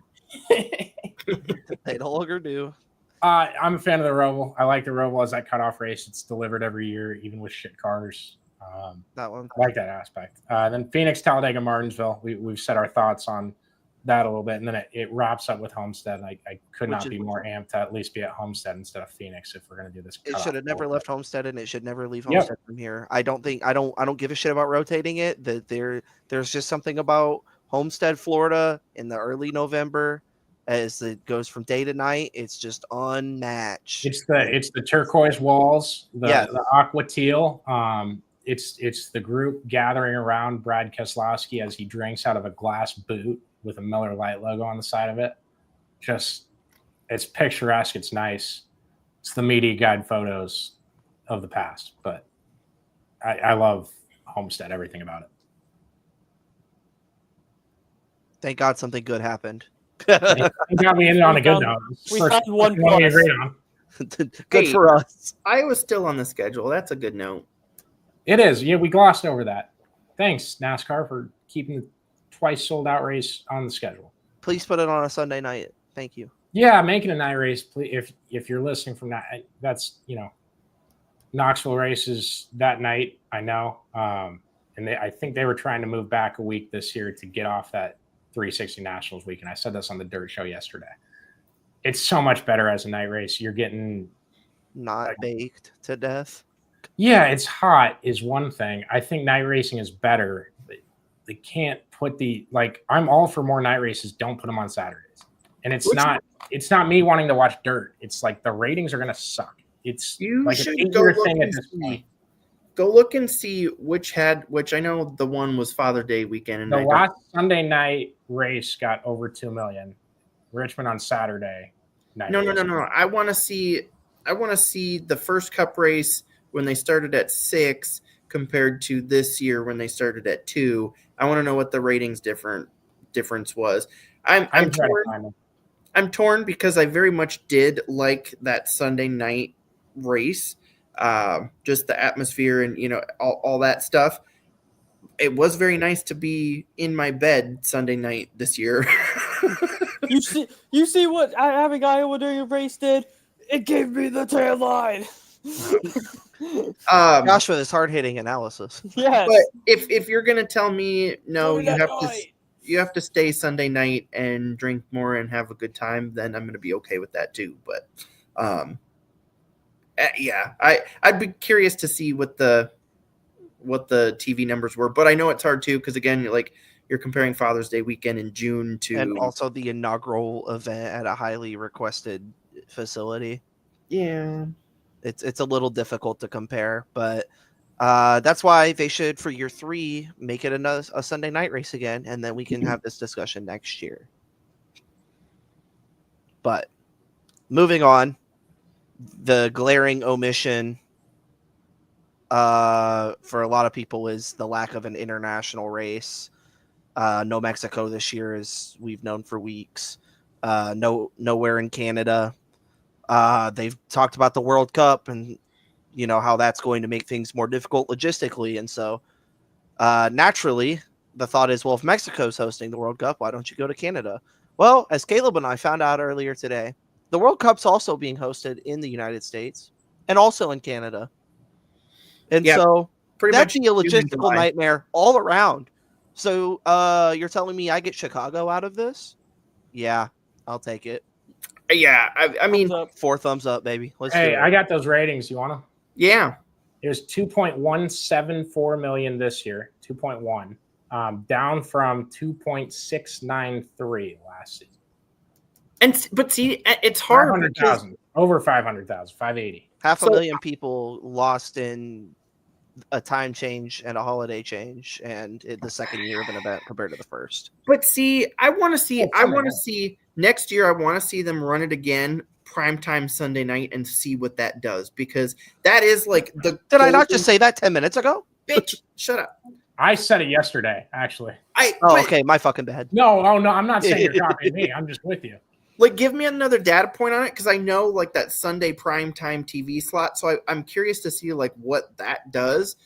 Speaker 4: they no longer do.
Speaker 1: I'm a fan of the Roval. I like the Roval as that cutoff race. It's delivered every year, even with shit cars.
Speaker 4: That one.
Speaker 1: I like that aspect. Then Phoenix, Talladega, Martinsville. We've said our thoughts on that a little bit, and then it wraps up with Homestead. And I could not be more amped to at least be at Homestead instead of Phoenix if we're going to do this.
Speaker 4: It should have never left Homestead, and it should never leave
Speaker 1: Yep.
Speaker 4: Homestead from here. I don't give a shit about rotating it. That there's just something about Homestead, Florida, in the early November, as it goes from day to night. It's just unmatched.
Speaker 1: It's the turquoise walls,
Speaker 4: Yeah.
Speaker 1: the aqua teal. It's the group gathering around Brad Keselowski as he drinks out of a glass boot with a Miller Lite logo on the side of it. Just, it's picturesque. It's nice. It's the media guide photos of the past, but I love Homestead, everything about it.
Speaker 4: Thank God something good happened.
Speaker 1: Thank God we ended on a good note.
Speaker 3: We
Speaker 1: First
Speaker 3: found one
Speaker 1: one we
Speaker 3: plus.
Speaker 1: agreed on.
Speaker 4: Good
Speaker 2: Hey.
Speaker 4: for us.
Speaker 2: Iowa's still on the schedule. That's a good note.
Speaker 1: It is. Yeah, we glossed over that. Thanks, NASCAR, for keeping the twice sold out race on the schedule.
Speaker 4: Please put it on a Sunday night. Thank you.
Speaker 1: Yeah, making a night race. Please, if you're listening from that, that's Knoxville races that night. I know, and I think they were trying to move back a week this year to get off that 360 Nationals week. And I said this on the Dirt Show yesterday. It's so much better as a night race. You're getting
Speaker 4: Not baked to death.
Speaker 1: Yeah, it's hot is one thing. I think night racing is better. They can't put I'm all for more night races. Don't put them on Saturdays. And it's not me wanting to watch dirt. It's like the ratings are going to suck. It's
Speaker 2: You
Speaker 1: like
Speaker 2: should
Speaker 1: an
Speaker 2: go
Speaker 1: easier
Speaker 2: look
Speaker 1: thing at
Speaker 2: and
Speaker 1: this
Speaker 2: see.
Speaker 1: point.
Speaker 2: Go look and see which I know the one was Father Day weekend. And
Speaker 1: The last Sunday night race got over 2 million. Richmond on Saturday.
Speaker 2: No. I want to see the first Cup race when they started at 6 compared to this year when they started at 2. I want to know what the ratings difference was. I'm torn. I'm torn because I very much did like that Sunday night race, just the atmosphere and all that stuff. It was very nice to be in my bed Sunday night this year.
Speaker 3: You see what having Iowa during a race did? It gave me the tail line.
Speaker 4: Gosh, for this hard-hitting analysis.
Speaker 3: Yes.
Speaker 2: But if you're gonna tell me no,
Speaker 3: Sunday
Speaker 2: you have to stay Sunday night and drink more and have a good time, then I'm gonna be okay with that too. But yeah, I'd be curious to see what the TV numbers were. But I know it's hard too because again, you're comparing Father's Day weekend in June to
Speaker 4: And also the inaugural event at a highly requested facility.
Speaker 2: Yeah.
Speaker 4: It's a little difficult to compare, but that's why they should, for year 3, make it a Sunday night race again, and then we can have this discussion next year. But moving on, the glaring omission for a lot of people is the lack of an international race. No Mexico this year, as we've known for weeks. Nowhere in Canada. They've talked about the World Cup and how that's going to make things more difficult logistically. And so naturally, the thought is, well, if Mexico's hosting the World Cup, why don't you go to Canada? Well, as Caleb and I found out earlier today, the World Cup's also being hosted in the United States and also in Canada. And so
Speaker 2: pretty
Speaker 4: that'd
Speaker 2: much
Speaker 4: be a logistical nightmare all around. So you're telling me I get Chicago out of this? Yeah, I'll take it.
Speaker 2: Yeah, I mean,
Speaker 4: 4 thumbs up, baby. Let's
Speaker 1: Hey,
Speaker 4: do it.
Speaker 1: I got those ratings. You want to?
Speaker 2: yeah.
Speaker 1: It was 2.174 million this year, 2.1, down from 2.693 last season.
Speaker 2: But see, it's hard.
Speaker 1: 500,000, over 500,000, 580.
Speaker 4: Half a million people lost in a time change and a holiday change, and the second year of an event compared to the first.
Speaker 2: But see, I want to see next year. I want to see them run it again, primetime Sunday night, and see what that does, because that is like the.
Speaker 4: Did I not just say that 10 minutes ago?
Speaker 2: Bitch, shut up.
Speaker 1: I said it yesterday, actually.
Speaker 4: Okay, my fucking bad.
Speaker 1: No, I'm not saying you're copying me. I'm just with you.
Speaker 2: Like, give me another data point on it, because I know like that Sunday primetime TV slot. So I'm curious to see like what that does.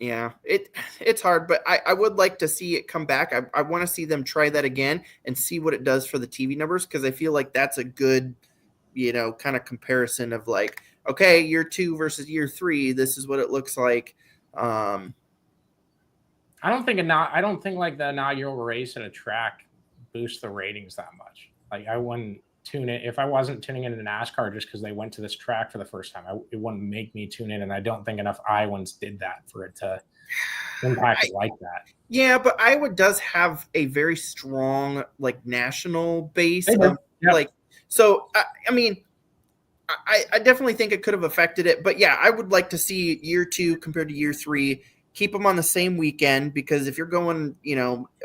Speaker 2: It's hard, but I would like to see it come back. I want to see them try that again and see what it does for the TV numbers, because I feel like that's a good, kind of comparison of like, okay, year 2 versus year 3. This is what it looks like.
Speaker 1: I don't think like the inaugural race at a track boosts the ratings that much. Like, I wouldn't tune in if I wasn't tuning into NASCAR just because they went to this track for the first time. It wouldn't make me tune in, and I don't think enough Iowans did that for it to impact it like that.
Speaker 2: Yeah, but Iowa does have a very strong like national base. Like, so I mean, I definitely think it could have affected it. But yeah, I would like to see year 2 compared to year 3. Keep them on the same weekend, because if you're going,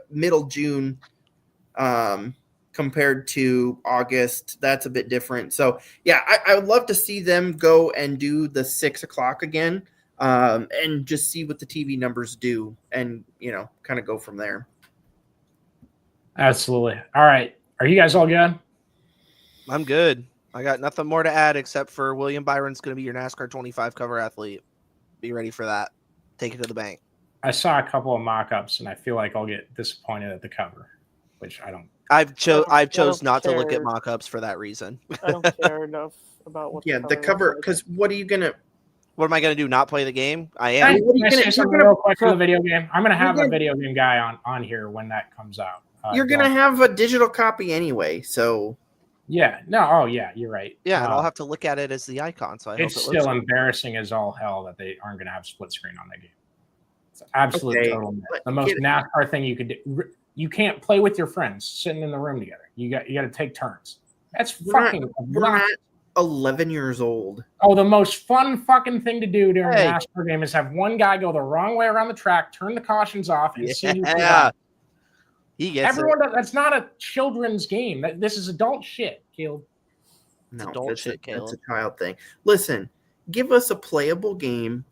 Speaker 2: middle June, compared to August, that's a bit different. So yeah, I would love to see them go and do the 6 o'clock again, and just see what the TV numbers do, and kind of go from there.
Speaker 1: Absolutely. All right, are you guys all good?
Speaker 4: I'm good. I got nothing more to add except for William Byron's going to be your NASCAR 25 cover athlete. Be ready for that. Take it to the bank.
Speaker 1: I saw a couple of mock-ups, and I feel like I'll get disappointed at the cover, which I don't.
Speaker 4: I've chose not to look at mock-ups for that reason.
Speaker 3: I don't care enough about what.
Speaker 2: Yeah, the cover, because what are you gonna?
Speaker 4: What am I going to do? Not play the game? I am.
Speaker 1: Can I say something real quick for the video game? I'm going to have a video game guy on here when that comes out.
Speaker 2: You're going to have a digital copy anyway, so.
Speaker 1: Yeah. No. Oh, yeah. You're right.
Speaker 4: Yeah, and I'll have to look at it as the icon. So
Speaker 1: it's still embarrassing as all hell that they aren't going to have split screen on the game. It's absolute total myth. The most NASCAR thing you could do. You can't play with your friends sitting in the room together. You got to take turns. That's fucking.
Speaker 2: We're not 11 years old.
Speaker 1: Oh, the most fun fucking thing to do during a NASCAR game is have one guy go the wrong way around the track, turn the cautions off, and see who
Speaker 4: he gets
Speaker 1: everyone. That's not a children's game. This is adult shit, Caleb.
Speaker 2: No, that's a child thing. Listen, give us a playable game,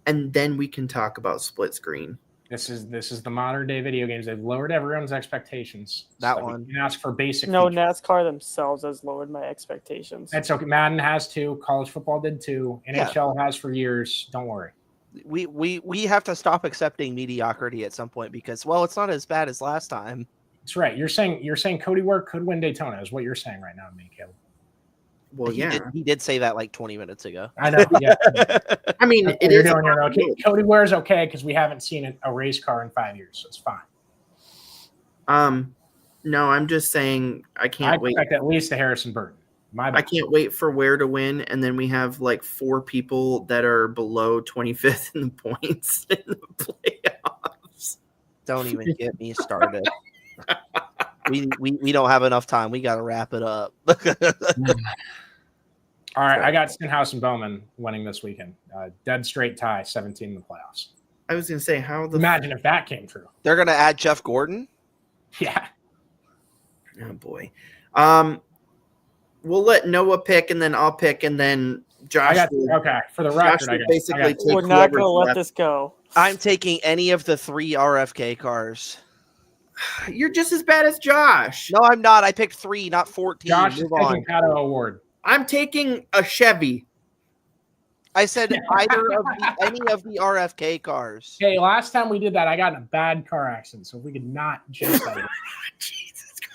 Speaker 2: and then we can talk about split screen.
Speaker 1: This is the modern day video games. They've lowered everyone's expectations.
Speaker 4: That one.
Speaker 1: You can ask for basic.
Speaker 3: No,
Speaker 1: features.
Speaker 3: NASCAR themselves has lowered my expectations.
Speaker 1: That's okay. Madden has too. College football did too. NHL has for years. Don't worry.
Speaker 4: We have to stop accepting mediocrity at some point because, well, it's not as bad as last time.
Speaker 1: That's right. You're saying Cody Ware could win Daytona is what you're saying right now to me, Caleb.
Speaker 2: Well,
Speaker 4: he did say that like 20 minutes ago.
Speaker 1: I know. Yeah.
Speaker 2: I mean, it is.
Speaker 1: Cody Ware's okay because we haven't seen a race car in 5 years, so it's fine.
Speaker 2: No, I'm just saying I can't wait.
Speaker 1: I expect at least a Harrison Burton.
Speaker 2: I can't wait for Ware to win, and then we have like 4 people that are below 25th in the points in the playoffs.
Speaker 4: Don't even get me started. We don't have enough time. We got to wrap it up.
Speaker 1: All right, I got Stenhouse and Bowman winning this weekend. Dead straight tie, 17 in the playoffs.
Speaker 2: I was going to say,
Speaker 1: imagine if that came true.
Speaker 4: They're going to add Jeff Gordon?
Speaker 1: Yeah.
Speaker 2: Oh, boy. We'll let Noah pick, and then I'll pick, and then Josh.
Speaker 1: Okay, for the record,
Speaker 3: we're not going to let this go.
Speaker 4: I'm taking any of the 3 RFK cars.
Speaker 2: You're just as bad as Josh.
Speaker 4: No, I'm not. I picked 3, not 14.
Speaker 1: Josh is taking Pato Award.
Speaker 2: I'm taking a Chevy.
Speaker 4: I said any of the RFK cars.
Speaker 1: Okay, last time we did that, I got in a bad car accident, so if we could not jinx that.
Speaker 2: Jesus Christ.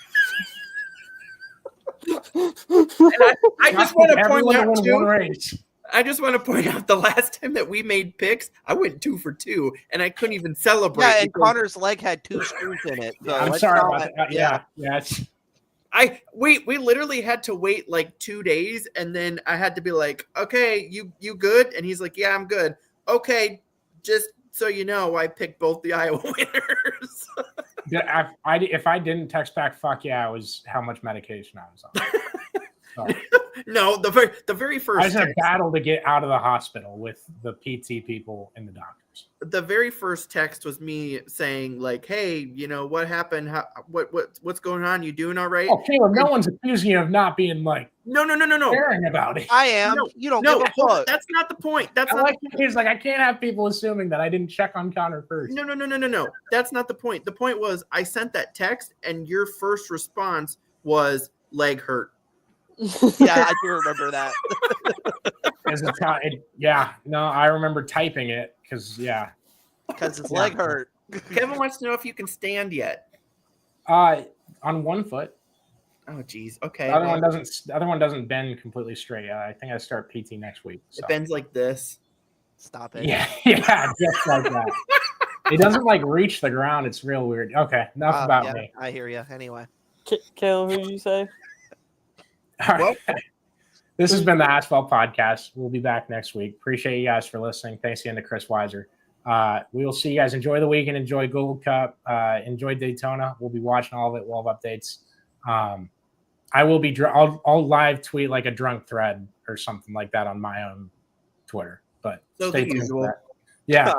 Speaker 2: I just want to point out too. I just want to point out the last time that we made picks, I went 2 for 2, and I couldn't even celebrate.
Speaker 4: Yeah, and Connor's leg had 2 screws in it. So
Speaker 1: I'm sorry about that. Yeah.
Speaker 2: We literally had to wait like 2 days, and then I had to be like, okay, you good? And he's like, yeah, I'm good. Okay, just so you know, I picked both the Iowa winners.
Speaker 1: if I didn't text back, fuck yeah, it was how much medication I was on. So,
Speaker 2: No, the very
Speaker 1: I
Speaker 2: first
Speaker 1: was in a
Speaker 2: text,
Speaker 1: battle to get out of the hospital with the PT people and the doctors.
Speaker 2: the very first text was me saying like, "Hey, what happened? What's going on? You doing all right?"
Speaker 1: Oh, Caleb, no one's accusing you of not being like
Speaker 2: No.
Speaker 1: caring about it.
Speaker 4: I am.
Speaker 2: No,
Speaker 4: You don't
Speaker 2: No,
Speaker 4: give a fuck.
Speaker 2: that's not the point. That's
Speaker 1: I
Speaker 2: not
Speaker 1: like he's like, I can't have people assuming that I didn't check on Connor first.
Speaker 2: No. That's not the point. The point was I sent that text and your first response was leg hurt.
Speaker 4: Yeah, I do remember that.
Speaker 1: I remember typing it because
Speaker 4: Because his leg hurt.
Speaker 2: Kevin wants to know if you can stand yet.
Speaker 1: on one foot.
Speaker 2: Oh geez. Okay.
Speaker 1: The other one doesn't bend completely straight. I think I start PT next week. So.
Speaker 2: It bends like this.
Speaker 4: Stop it.
Speaker 1: Yeah, just like that. It doesn't like reach the ground. It's real weird. Okay, enough about me.
Speaker 4: I hear you. Anyway.
Speaker 3: Caleb, who did you say?
Speaker 1: All right. This has been the Asphalt Podcast. We'll be back next week. Appreciate you guys for listening. Thanks again to Chris Weiser. We will see you guys. Enjoy the weekend. Enjoy Gold Cup. Enjoy Daytona. We'll be watching all of it. We'll have updates. I will be. I'll live tweet like a drunk thread or something like that on my own Twitter. But
Speaker 2: So
Speaker 1: stay
Speaker 2: the
Speaker 1: tuned
Speaker 2: usual.
Speaker 1: for that. Yeah,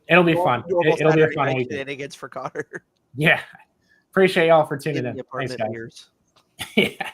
Speaker 1: it'll be fun. It'll be a fun weekend.
Speaker 4: Shenanigans for Connor.
Speaker 1: Yeah, appreciate y'all for tuning in.
Speaker 4: The apartment
Speaker 1: Thanks, guys.
Speaker 4: beers.
Speaker 1: Yeah.